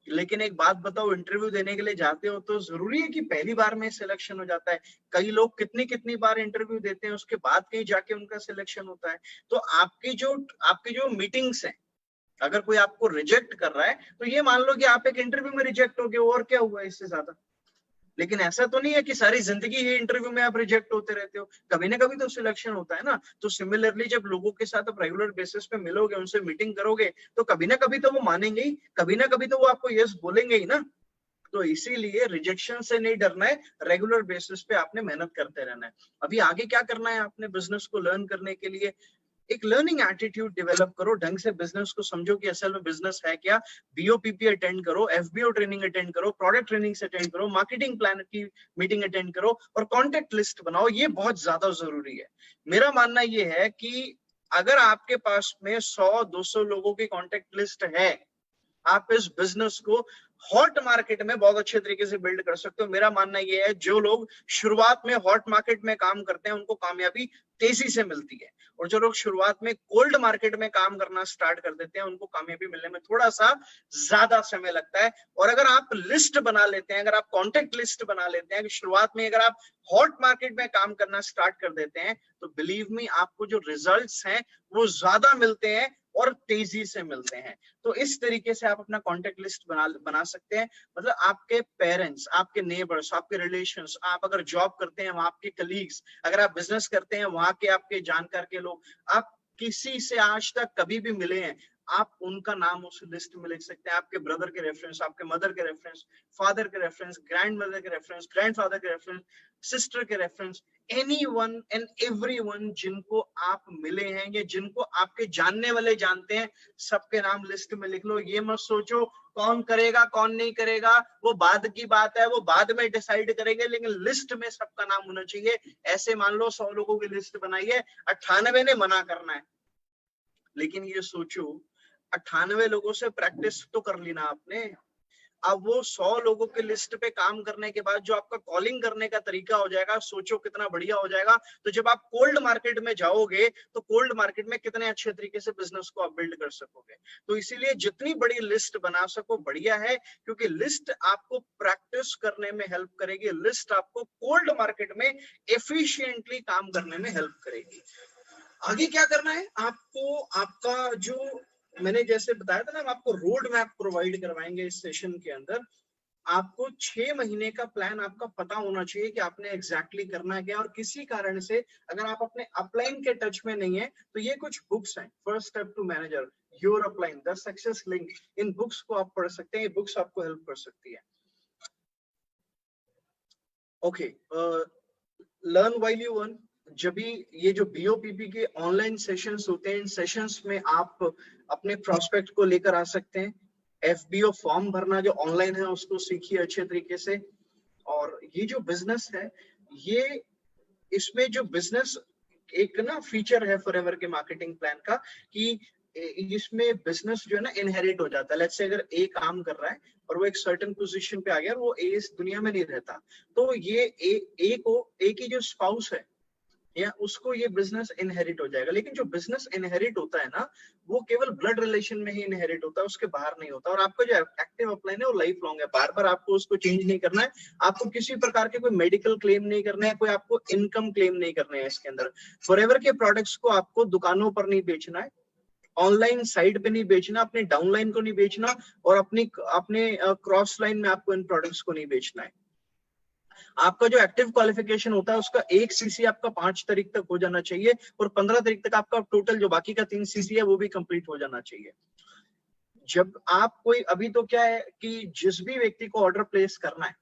लेकिन एक बात बताओ, इंटरव्यू देने के लिए जाते हो तो जरूरी है कि पहली बार में सिलेक्शन हो जाता है। कई लोग कितनी कितनी बार इंटरव्यू देते हैं, उसके बाद कहीं जाके उनका सिलेक्शन होता है। तो आपकी जो मीटिंग्स हैं, अगर कोई आपको रिजेक्ट कर रहा है तो ये मान लो कि आप एक इंटरव्यू में रिजेक्ट हो गए, और क्या हुआ इससे ज्यादा। लेकिन ऐसा तो नहीं है कि सारी जिंदगी ही इंटरव्यू में आप रिजेक्ट होते रहते हो, कभी ना कभी तो सिलेक्शन होता है ना। तो सिमिलरली जब लोगों के साथ आप रेगुलर बेसिस पे मिलोगे, उनसे मीटिंग करोगे, तो कभी ना कभी तो वो मानेंगे ही, कभी ना कभी तो वो आपको यस बोलेंगे ही ना। तो इसीलिए रिजेक्शन से नहीं डरना है, रेगुलर बेसिस पे आपने मेहनत करते रहना है। अभी आगे क्या करना है आपने बिजनेस को लर्न करने के लिए, एक लर्निंग एटीट्यूड डेवलप करो, ढंग से बिजनेस को समझो कि असल में बिजनेस है क्या। बीओपीपी अटेंड करो, एफबीओ ट्रेनिंग अटेंड करो, प्रोडक्ट ट्रेनिंग अटेंड करो, मार्केटिंग प्लान की मीटिंग अटेंड करो और कॉन्टेक्ट लिस्ट बनाओ। ये बहुत ज्यादा जरूरी है। मेरा मानना ये है कि अगर आपके पास में 100-200 लोगों की कॉन्टेक्ट लिस्ट है, आप इस बिजनेस को हॉट मार्केट में बहुत अच्छे तरीके से बिल्ड कर सकते हो। मेरा मानना यह है जो लोग शुरुआत में हॉट मार्केट में काम करते हैं उनको कामयाबी तेजी से मिलती है, और जो लोग शुरुआत में कोल्ड मार्केट में काम करना स्टार्ट कर देते हैं उनको कामयाबी मिलने में थोड़ा सा ज्यादा समय लगता है। और अगर आप लिस्ट बना लेते हैं, अगर आप कॉन्टेक्ट लिस्ट बना लेते हैं कि शुरुआत में अगर आप हॉट मार्केट में काम करना स्टार्ट कर देते हैं, तो बिलीव मी आपको जो रिजल्ट्स हैं वो ज्यादा मिलते हैं और तेजी से मिलते हैं। तो इस तरीके से आप अपना कॉन्टेक्ट लिस्ट बना सकते हैं। मतलब आपके पेरेंट्स, आपके नेबर्स, आपके रिलेशंस, आप अगर जॉब करते हैं वहां आपके कलीग्स, अगर आप बिजनेस करते हैं वहां के आपके जानकार के लोग, आप किसी से आज तक कभी भी मिले हैं, आप उनका नाम उस लिस्ट में लिख सकते हैं। आपके ब्रदर के रेफरेंस, आपके मदर के रेफरेंस, फादर के रेफरेंस, ग्रैंड मदर के रेफरेंस, ग्रैंडफादर के रेफरेंस, सिस्टर के रेफरेंस, एनीवन एंड एवरीवन जिनको आप मिले हैं या जिनको आपके जानने वाले जानते हैं, सबके नाम लिस्ट में लिख लो। ये मत सोचो कौन करेगा कौन नहीं करेगा, वो बाद की बात है, वो बाद में डिसाइड करेंगे, लेकिन लिस्ट में सबका नाम होना चाहिए। ऐसे मान लो 100 लोगों की लिस्ट बनाई है, 98 ने मना करना है, लेकिन ये सोचो 98 लोगों से प्रैक्टिस तो कर ली ना आपने। अब वो 100 लोगों के लिस्ट पे काम करने के बाद जो आपका कॉलिंग करने का तरीका हो जाएगा, सोचो कितना बढ़िया हो जाएगा। तो जब आप कोल्ड मार्केट में जाओगे तो कोल्ड मार्केट में कितने अच्छे तरीके से बिजनेस को आप बिल्ड कर सकोगे। तो इसीलिए जितनी बड़ी लिस्ट बना सको बढ़िया है, क्योंकि लिस्ट आपको प्रैक्टिस करने में हेल्प करेगी, लिस्ट आपको कोल्ड मार्केट में एफिशिएंटली काम करने में हेल्प करेगी। आगे क्या करना है आपको, आपका जो मैंने जैसे बताया था ना, हम आपको रोड मैप प्रोवाइड करवाएंगे इस सेशन के अंदर। आपको 6 महीने का प्लान आपका पता होना चाहिए कि आपने एग्जैक्टली करना है क्या। और किसी कारण से अगर आप अपने अपलाइन के टच में नहीं है तो ये कुछ बुक्स हैं, first step to manager, your upline, the success link, इन बुक्स को आप पढ़ सकते हैं, ये बुक्स आपको हेल्प कर सकती है। Okay, learn while you earn. जब भी ये जो बीओपीपी के ऑनलाइन सेशंस होते हैं, इन सेशंस में आप अपने प्रोस्पेक्ट को लेकर आ सकते हैं। एफबीओ फॉर्म भरना जो ऑनलाइन है उसको सीखिए अच्छे तरीके से। और ये जो बिजनेस है, ये इसमें जो बिजनेस एक ना फीचर है फॉरएवर के मार्केटिंग प्लान का कि इसमें बिजनेस जो है ना इनहेरिट हो जाता है। लेट्स से अगर ए काम कर रहा है और वो एक सर्टेन पोजीशन पे आ गया और वो ए इस दुनिया में नहीं रहता, तो ये ए की जो स्पाउस है या उसको ये बिजनेस इनहेरिट हो जाएगा। लेकिन जो बिजनेस इनहेरिट होता है ना, वो केवल ब्लड रिलेशन में ही इनहेरिट होता है, उसके बाहर नहीं होता। और आपका जो एक्टिव अपलाइन है वो लाइफ लॉन्ग है, बार बार आपको उसको चेंज नहीं करना है। आपको किसी प्रकार के कोई मेडिकल क्लेम नहीं करना है, कोई आपको इनकम क्लेम नहीं करने हैं इसके अंदर। फॉरएवर के प्रोडक्ट्स को आपको दुकानों पर नहीं बेचना है, ऑनलाइन साइट पे नहीं बेचना, अपने डाउनलाइन को नहीं बेचना, और अपने क्रॉस लाइन में आपको इन प्रोडक्ट्स को नहीं बेचना है। आपका जो एक्टिव क्वालिफिकेशन होता है उसका 1 सीसी आपका 5 तारीख तक हो जाना चाहिए, और 15 तारीख तक आपका टोटल जो बाकी का 3 सीसी है वो भी कंप्लीट हो जाना चाहिए। जब आप कोई, अभी तो क्या है कि जिस भी व्यक्ति को ऑर्डर प्लेस करना है,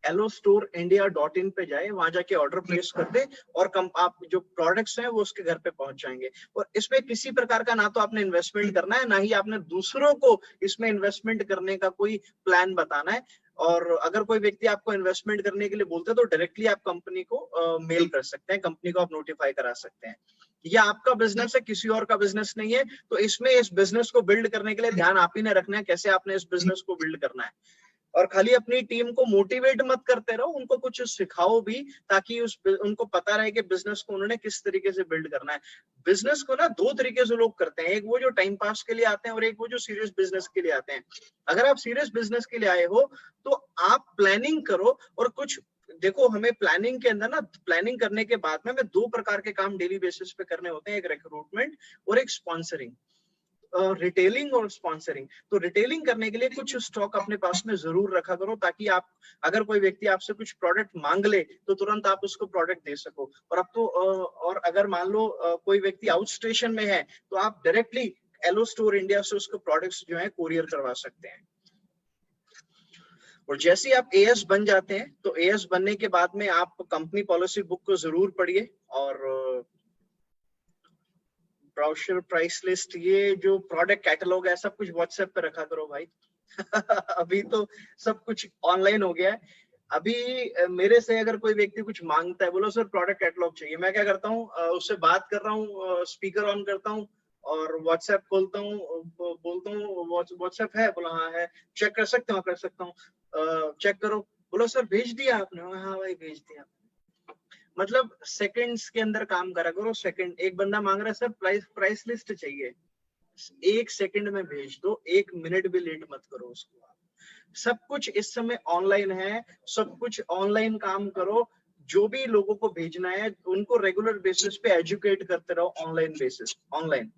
allostorindia.in पे जाए, वहां जाके ऑर्डर प्लेस कर दे, और आप जो प्रोडक्ट्स हैं वो उसके घर पे पहुंच जाएंगे। और इसमें किसी प्रकार का ना तो आपने इन्वेस्टमेंट करना है, ना ही आपने दूसरों को इसमें इन्वेस्टमेंट करने का कोई प्लान बताना है। और अगर कोई व्यक्ति आपको इन्वेस्टमेंट करने के लिए बोलते हैं तो डायरेक्टली आप कंपनी को मेल कर सकते हैं, कंपनी को आप नोटिफाई करा सकते हैं। ये आपका बिजनेस है, किसी और का बिजनेस नहीं है। तो इसमें इस बिजनेस को बिल्ड करने के लिए ध्यान आप ही ने रखना है, कैसे आपने इस बिजनेस को बिल्ड करना है। और खाली अपनी टीम को मोटिवेट मत करते रहो, उनको कुछ सिखाओ भी, ताकि उनको पता रहे कि बिजनेस को उन्होंने किस तरीके से बिल्ड करना है। बिजनेस को ना 2 तरीके से लोग करते हैं, एक वो जो टाइम पास के लिए आते हैं और एक वो जो सीरियस बिजनेस के लिए आते हैं। अगर आप सीरियस बिजनेस के लिए आए हो तो आप प्लानिंग करो, और कुछ देखो, हमें प्लानिंग के अंदर ना, प्लानिंग करने के बाद में हमें 2 प्रकार के काम डेली बेसिस पे करने होते हैं, एक रिक्रूटमेंट और एक स्पॉन्सरिंग। रिटेलिंग और स्पॉन्सरिंग। तो रिटेलिंग करने के लिए कुछ स्टॉक अपने पास में जरूर रखा करो, ताकि आप, अगर कोई व्यक्ति आपसे कुछ प्रोडक्ट मांग ले तो तुरंत आप उसको प्रोडक्ट दे सको। और अब तो और अगर मान लो कोई व्यक्ति आउट स्टेशन में है तो आप डायरेक्टली एलो स्टोर इंडिया से उसको प्रोडक्ट्स जो है कोरियर करवा सकते हैं। और जैसे ही आप एएस बन जाते हैं तो एएस बनने के बाद में आप कंपनी पॉलिसी बुक को जरूर पढ़िए, और ब्राउशर, प्राइस लिस्ट, ये जो प्रोडक्ट कैटलॉग है सब कुछ व्हाट्सएप पे रखा करो भाई। अभी तो सब कुछ ऑनलाइन हो गया है। अभी मेरे से अगर कोई व्यक्ति कुछ मांगता है, बोलो सर प्रोडक्ट कैटलॉग चाहिए, मैं क्या करता हूँ, उससे बात कर रहा हूँ, स्पीकर ऑन करता हूँ और व्हाट्सएप खोलता हूँ, बोलता हूँ व्हाट्सएप है, बोला हाँ है, चेक कर सकते हो, कर सकता हूँ, चेक करो, बोलो सर भेज दिया आपने, हाँ भाई भेज दिया। मतलब सेकंड्स के अंदर काम करा करो। सेकंड, एक बंदा मांग रहा है सर प्राइस लिस्ट चाहिए, 1 सेकंड में भेज दो, 1 मिनट भी लेट मत करो उसको। सब कुछ इस समय ऑनलाइन है, सब कुछ ऑनलाइन काम करो। जो भी लोगों को भेजना है उनको रेगुलर बेसिस पे एजुकेट करते रहो, ऑनलाइन बेसिस, ऑनलाइन।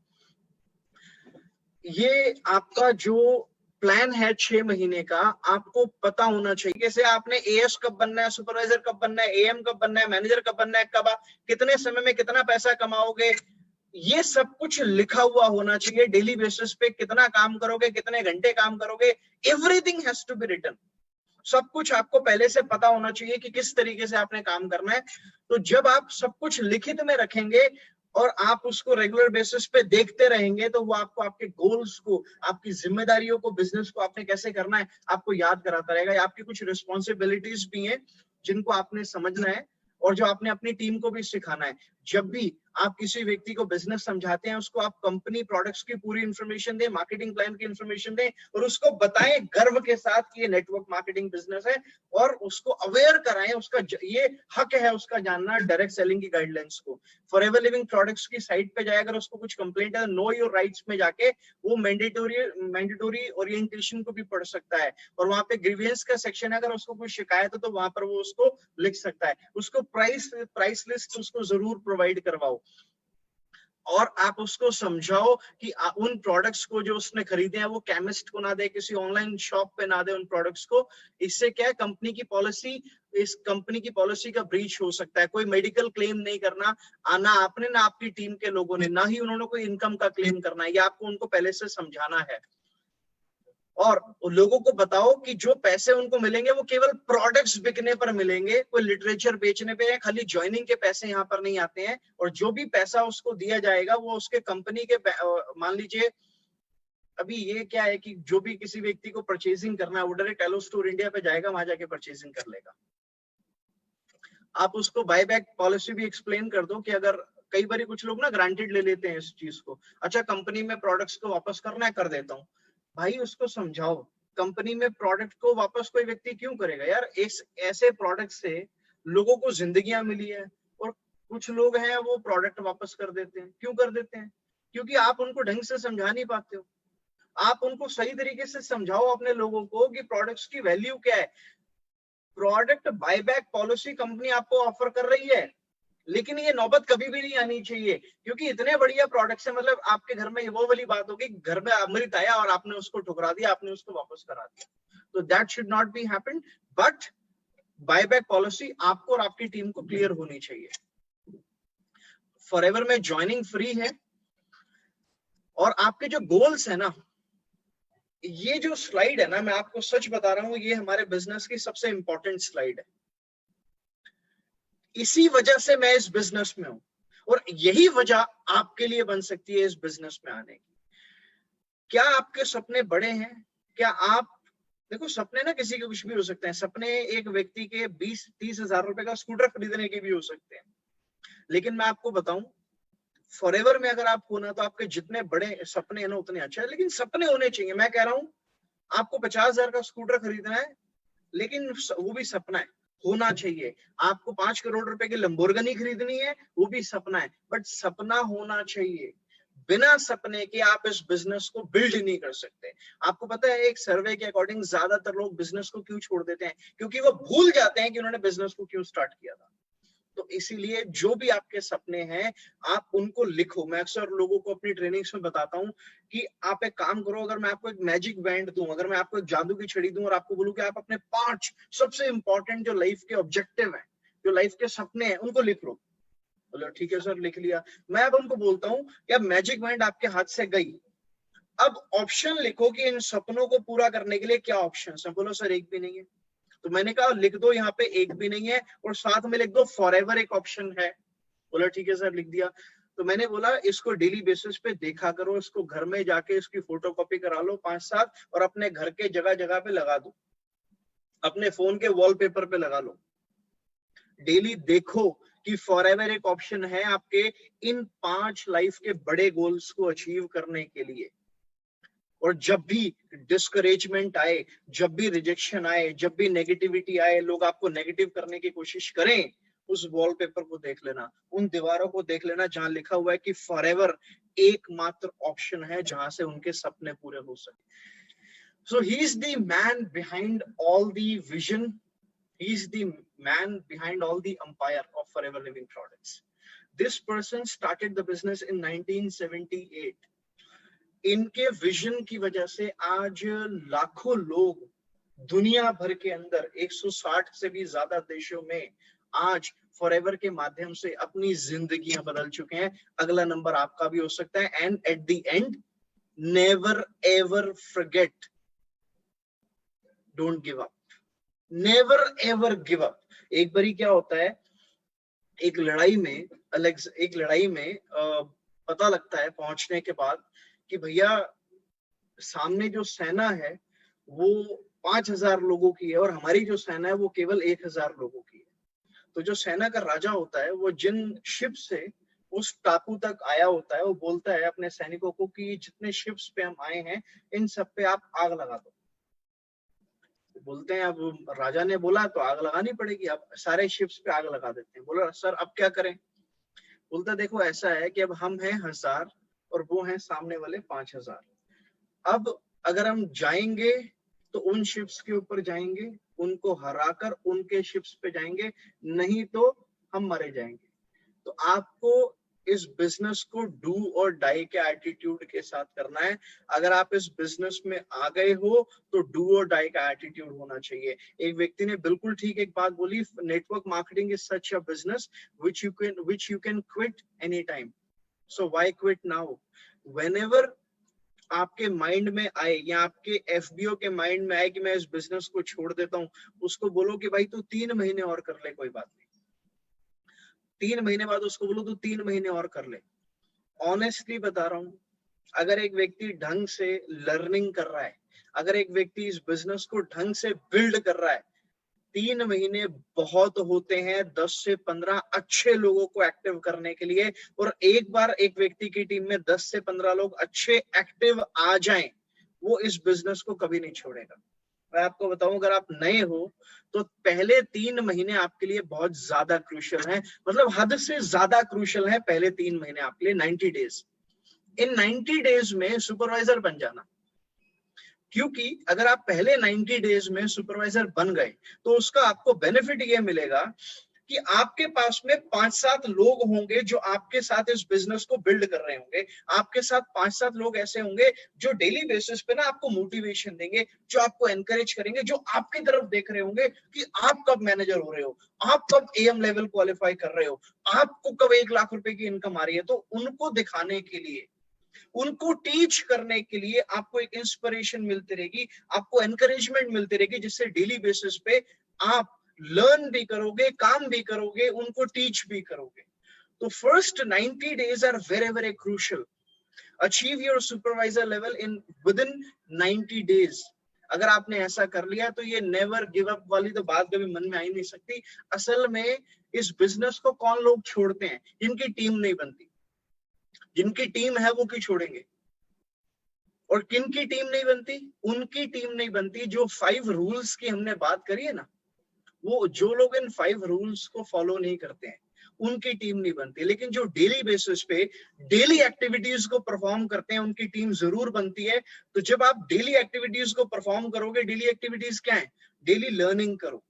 ये आपका जो प्लान है 6 महीने का, आपको पता होना चाहिए कैसे आपने एएस कब बनना है, सुपरवाइजर कब बनना है, एएम कब बनना है, मैनेजर कब बनना है, कब कितने समय में कितना पैसा कमाओगे, ये सब कुछ लिखा हुआ होना चाहिए। डेली बेसिस पे कितना काम करोगे, कितने घंटे काम करोगे, everything has to be written. सब कुछ आपको पहले से पता होना चाहिए कि किस तरीके से आपने काम करना है। तो जब आप सब कुछ लिखित में रखेंगे और आप उसको रेगुलर बेसिस पे देखते रहेंगे, तो वो आपको आपके गोल्स को, आपकी जिम्मेदारियों को, बिजनेस को आपने कैसे करना है आपको याद कराता रहेगा। आपकी कुछ रिस्पॉन्सिबिलिटीज भी हैं जिनको आपने समझना है और जो आपने अपनी टीम को भी सिखाना है। जब भी आप किसी व्यक्ति को बिजनेस समझाते हैं, उसको आप कंपनी प्रोडक्ट्स की पूरी इंफॉर्मेशन दें, मार्केटिंग प्लान की इंफॉर्मेशन दें, और उसको बताएं गर्व के साथ कि ये नेटवर्क मार्केटिंग बिजनेस है, और उसको अवेयर कराएं, उसका ये हक है उसका जानना डायरेक्ट सेलिंग की गाइडलाइंस को। फॉरएवर लिविंग प्रोडक्ट्स की साइट पे जाए, अगर उसको कुछ कंप्लेंट है, नो योर राइट्स में जाके वो मैंडेटरी ओरिएंटेशन को भी पढ़ सकता है, और वहां पे ग्रीवियंस का सेक्शन है, अगर उसको कोई शिकायत है तो वहां पर वो उसको लिख सकता है। उसको प्राइस लिस्ट उसको जरूर प्रोवाइड करवाओ। और आप उसको समझाओ कि उन प्रोडक्ट्स को जो उसने खरीदे हैं वो केमिस्ट को ना दे, किसी ऑनलाइन शॉप पे ना दे उन प्रोडक्ट्स को। इससे क्या है, इस कंपनी की पॉलिसी का ब्रीच हो सकता है। कोई मेडिकल क्लेम नहीं करना आना आपने, ना आपकी टीम के लोगों ने, ना ही उन्होंने कोई इनकम का क्लेम करना है। ये आपको उनको पहले से समझाना है। और लोगों को बताओ कि जो पैसे उनको मिलेंगे वो केवल प्रोडक्ट्स बिकने पर मिलेंगे, कोई लिटरेचर बेचने पे या खाली ज्वाइनिंग के पैसे यहाँ पर नहीं आते हैं। और जो भी पैसा उसको दिया जाएगा वो उसके कंपनी के, मान लीजिए अभी ये क्या है कि जो भी किसी व्यक्ति को परचेजिंग करना है वो डायरेक्ट एलो स्टोर इंडिया पे जाएगा, वहां जाके परचेजिंग कर लेगा। आप उसको बायबैक पॉलिसी भी एक्सप्लेन कर दो कि अगर कई बार कुछ लोग ना ग्रांटेड ले लेते हैं इस चीज को, अच्छा कंपनी में प्रोडक्ट्स को वापस करना है, कर देता हूँ। भाई उसको समझाओ, कंपनी में प्रोडक्ट को वापस कोई व्यक्ति क्यों करेगा यार? इस ऐसे प्रोडक्ट से लोगों को जिंदगियां मिली है, और कुछ लोग हैं वो प्रोडक्ट वापस कर देते हैं। क्यों कर देते हैं? क्योंकि आप उनको ढंग से समझा नहीं पाते हो। आप उनको सही तरीके से समझाओ अपने लोगों को कि प्रोडक्ट्स की वैल्यू क्या है। प्रोडक्ट बायबैक पॉलिसी कंपनी आपको ऑफर कर रही है, लेकिन ये नौबत कभी भी नहीं आनी चाहिए, क्योंकि इतने बढ़िया प्रोडक्ट्स है। मतलब आपके घर में वो वाली बात होगी, घर में अमृत आया और आपने उसको ठुकरा दिया, आपने उसको वापस करा दिया। तो that should not be happen. But buyback policy आपको और आपकी टीम को क्लियर होनी चाहिए। फॉरएवर में ज्वाइनिंग फ्री है, और आपके जो गोल्स है ना, ये जो स्लाइड है ना, मैं आपको सच बता रहा हूं, ये हमारे बिजनेस की सबसे इंपॉर्टेंट स्लाइड है। इसी वजह से मैं इस बिजनेस में हूं, और यही वजह आपके लिए बन सकती है इस बिजनेस में आने की। क्या आपके सपने बड़े हैं? क्या आप, देखो सपने ना किसी के कुछ भी हो सकते हैं। सपने एक व्यक्ति के 20-30 हजार रुपए का स्कूटर खरीदने के भी हो सकते हैं। लेकिन मैं आपको बताऊं, फॉरएवर में अगर आप होना, तो आपके जितने बड़े सपने हैं ना उतने अच्छे हैं, लेकिन सपने होने चाहिए। मैं कह रहा हूं आपको 50,000 का स्कूटर खरीदना है, लेकिन वो भी सपना है, होना चाहिए। आपको 5 करोड़ रुपए की लंबोर्गिनी खरीदनी है, वो भी सपना है, बट सपना होना चाहिए। बिना सपने के आप इस बिजनेस को बिल्ड नहीं कर सकते। आपको पता है एक सर्वे के अकॉर्डिंग ज्यादातर लोग बिजनेस को क्यों छोड़ देते हैं? क्योंकि वो भूल जाते हैं कि उन्होंने बिजनेस को क्यों स्टार्ट किया था। तो इसीलिए जो भी आपके सपने हैं आप उनको लिखो। मैं अक्सर लोगों को अपनी ट्रेनिंग्स में बताता हूं कि आप एक काम करो, अगर मैं आपको एक मैजिक बैंड दूं, अगर मैं आपको एक जादू की छड़ी दूं और आपको बोलूं कि आप अपने 5 सबसे इंपॉर्टेंट जो लाइफ के ऑब्जेक्टिव हैं, जो लाइफ के सपने हैं, उनको लिख लो। बोलो ठीक है सर, लिख लिया। मैं अब उनको बोलता हूं कि अब मैजिक बैंड आपके हाथ से गई, अब ऑप्शन लिखो कि इन सपनों को पूरा करने के लिए क्या ऑप्शन है। बोलो सर एक भी नहीं है। तो मैंने कहा लिख दो यहाँ पे एक भी नहीं है, और साथ में लिख दो फॉरएवर एक ऑप्शन है। बोला ठीक है सर, लिख दिया। तो मैंने बोला इसको डेली बेसिस पे देखा करो, इसको घर में जाके इसकी फोटोकॉपी करा लो 5-7, और अपने घर के जगह जगह पे लगा दो, अपने फोन के वॉलपेपर पे लगा लो। डेली देखो कि फॉरएवर एक ऑप्शन है आपके इन 5 लाइफ के बड़े गोल्स को अचीव करने के लिए। और जब भी डिस्करेजमेंट आए, जब भी रिजेक्शन आए, जब भी नेगेटिविटी आए, लोग आपको नेगेटिव करने की कोशिश करें, उस वॉलपेपर को देख लेना, उन दीवारों को देख लेना जहां लिखा हुआ है कि फॉरएवर एकमात्र ऑप्शन है जहां से उनके सपने पूरे हो सके। So he is the man behind all the vision, he is the man behind all the empire of Forever Living Products. This person started the business in 1978. इनके विजन की वजह से आज लाखों लोग दुनिया भर के अंदर 160 से भी ज्यादा देशों में आज फॉरएवर के माध्यम से अपनी जिंदगियां बदल चुके हैं। अगला नंबर आपका भी हो सकता है। And at the end, never ever forget, don't give up, never ever give up. एक बारी क्या होता है, एक लड़ाई में पता लगता है पहुंचने के बाद कि भैया सामने जो सेना है वो 5,000 लोगों की है, और हमारी जो सेना है वो केवल 1,000 लोगों की है। तो जो सेना का राजा होता है वो जिन शिप से उस टापू तक आया होता है, वो बोलता है अपने सैनिकों को कि जितने शिप्स पे हम आए हैं इन सब पे आप आग लगा दो। बोलते हैं अब राजा ने बोला तो आग लगानी पड़ेगी, अब सारे शिप्स पे आग लगा देते हैं। बोला सर अब क्या करें? बोलता देखो ऐसा है कि अब हम हैं 1,000 और वो हैं सामने वाले 5,000। अब अगर हम जाएंगे तो उन शिप्स के ऊपर जाएंगे, उनको हराकर उनके शिप्स पे जाएंगे, नहीं तो हम मरे जाएंगे। तो आपको इस बिजनेस को डू और डाई के एटीट्यूड के साथ करना है। अगर आप इस बिजनेस में आ गए हो तो डू और डाई का एटीट्यूड होना चाहिए। एक व्यक्ति ने बिल्कुल ठीक एक बात बोली, network marketing is such a business which you can quit anytime. So why quit now? Whenever आपके माइंड में आए या आपके एफबीओ के माइंड में आए कि मैं इस बिजनेस को छोड़ देता हूं, उसको बोलो कि भाई तू 3 महीने और कर ले, कोई बात नहीं। 3 महीने बाद उसको बोलो तू 3 महीने और कर ले। ऑनेस्टली बता रहा हूं, अगर एक व्यक्ति ढंग से लर्निंग कर रहा है, अगर एक व्यक्ति इस बिजनेस को ढंग से बिल्ड कर रहा है, 3 महीने बहुत होते हैं 10 से 15 अच्छे लोगों को एक्टिव करने के लिए। और एक बार एक व्यक्ति की टीम में 10 से 15 लोग अच्छे एक्टिव आ जाएं, वो इस बिजनेस को कभी नहीं छोड़ेगा। मैं आपको बताऊं, अगर आप नए हो तो पहले 3 महीने आपके लिए बहुत ज्यादा क्रूशियल है, मतलब हद से ज्यादा क्रूशियल है। पहले 3 महीने आपके लिए 90 डेज, इन 90 डेज में सुपरवाइजर बन जाना। क्योंकि अगर आप पहले 90 डेज में सुपरवाइजर बन गए तो उसका आपको बेनिफिट ये मिलेगा कि आपके पास में 5-7 लोग होंगे जो आपके साथ इस बिजनेस को बिल्ड कर रहे होंगे। आपके साथ 5-7 लोग ऐसे होंगे जो डेली बेसिस पे ना आपको मोटिवेशन देंगे, जो आपको एनकरेज करेंगे, जो आपकी तरफ देख रहे होंगे कि आप कब मैनेजर हो रहे हो, आप कब एएम लेवल क्वालिफाई कर रहे हो, आपको कब 1 लाख रुपए की इनकम आ रही है। तो उनको दिखाने के लिए, उनको टीच करने के लिए आपको एक इंस्पिरेशन मिलती रहेगी, आपको एनकरेजमेंट मिलती रहेगी, जिससे डेली बेसिस पे आप लर्न भी करोगे, काम भी करोगे, उनको टीच भी करोगे। तो first 90 days are very very crucial. Achieve your supervisor level in within 90 days। अगर आपने ऐसा कर लिया तो ये नेवर गिव अप वाली तो बात कभी मन में आ ही नहीं सकती। असल में इस बिजनेस को कौन लोग छोड़ते हैं? जिनकी टीम नहीं बनती। जिनकी टीम है वो क्यों छोड़ेंगे? और किन की टीम नहीं बनती? उनकी टीम नहीं बनती जो 5 रूल्स की हमने बात करी है ना, वो जो लोग इन 5 रूल्स को फॉलो नहीं करते हैं उनकी टीम नहीं बनती। लेकिन जो डेली बेसिस पे डेली एक्टिविटीज को परफॉर्म करते हैं उनकी टीम जरूर बनती है। तो जब आप डेली एक्टिविटीज को परफॉर्म करोगे, डेली एक्टिविटीज क्या है? डेली लर्निंग करो,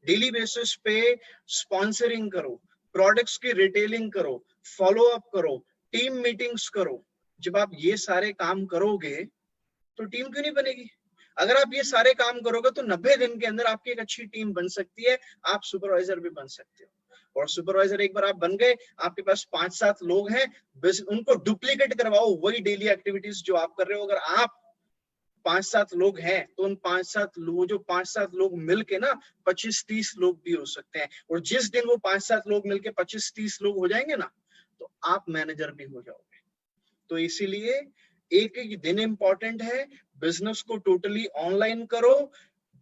डेली बेसिस पे स्पॉन्सरिंग करो, प्रोडक्ट्स की रिटेलिंग करो, फॉलो अप करो, टीम मीटिंग्स करो। जब आप ये सारे काम करोगे तो टीम क्यों नहीं बनेगी? अगर आप ये सारे काम करोगे तो 90 दिन के अंदर आपकी एक अच्छी टीम बन सकती है, आप सुपरवाइजर भी बन सकते हो। और सुपरवाइजर एक बार आप बन गए, आपके पास 5-7 लोग हैं, बस उनको डुप्लीकेट करवाओ वही डेली एक्टिविटीज जो आप कर रहे हो। अगर आप 5-7 लोग हैं तो उन 5-7 लोग, जो 5-7 लोग मिलके ना 25-30 लोग भी हो सकते हैं। और जिस दिन वो 5-7 लोग मिलके 25-30 लोग हो जाएंगे ना, तो आप मैनेजर भी हो जाओगे। तो इसीलिए एक एक दिन इंपॉर्टेंट है। बिजनेस को टोटली ऑनलाइन करो,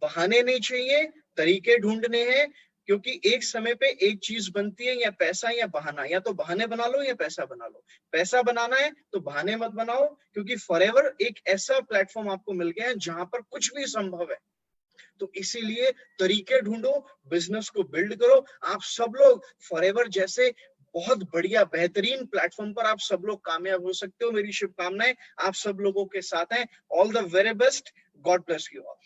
बहाने नहीं चाहिए, तरीके ढूंढने हैं। क्योंकि एक समय पे एक चीज बनती है, या पैसा या बहाना। या तो बहाने बना लो या पैसा बना लो। पैसा बनाना है तो बहाने मत बनाओ, क्योंकि फॉरएवर एक ऐसा प्लेटफॉर्म आपको मिल गया है जहां पर कुछ भी संभव है। तो इसीलिए तरीके ढूंढो, बिजनेस को बिल्ड करो। आप सब लोग फॉरएवर जैसे बहुत बढ़िया बेहतरीन प्लेटफॉर्म पर आप सब लोग कामयाब हो सकते हो। मेरी शुभकामनाएं आप सब लोगों के साथ हैं। All the very best. God bless you all.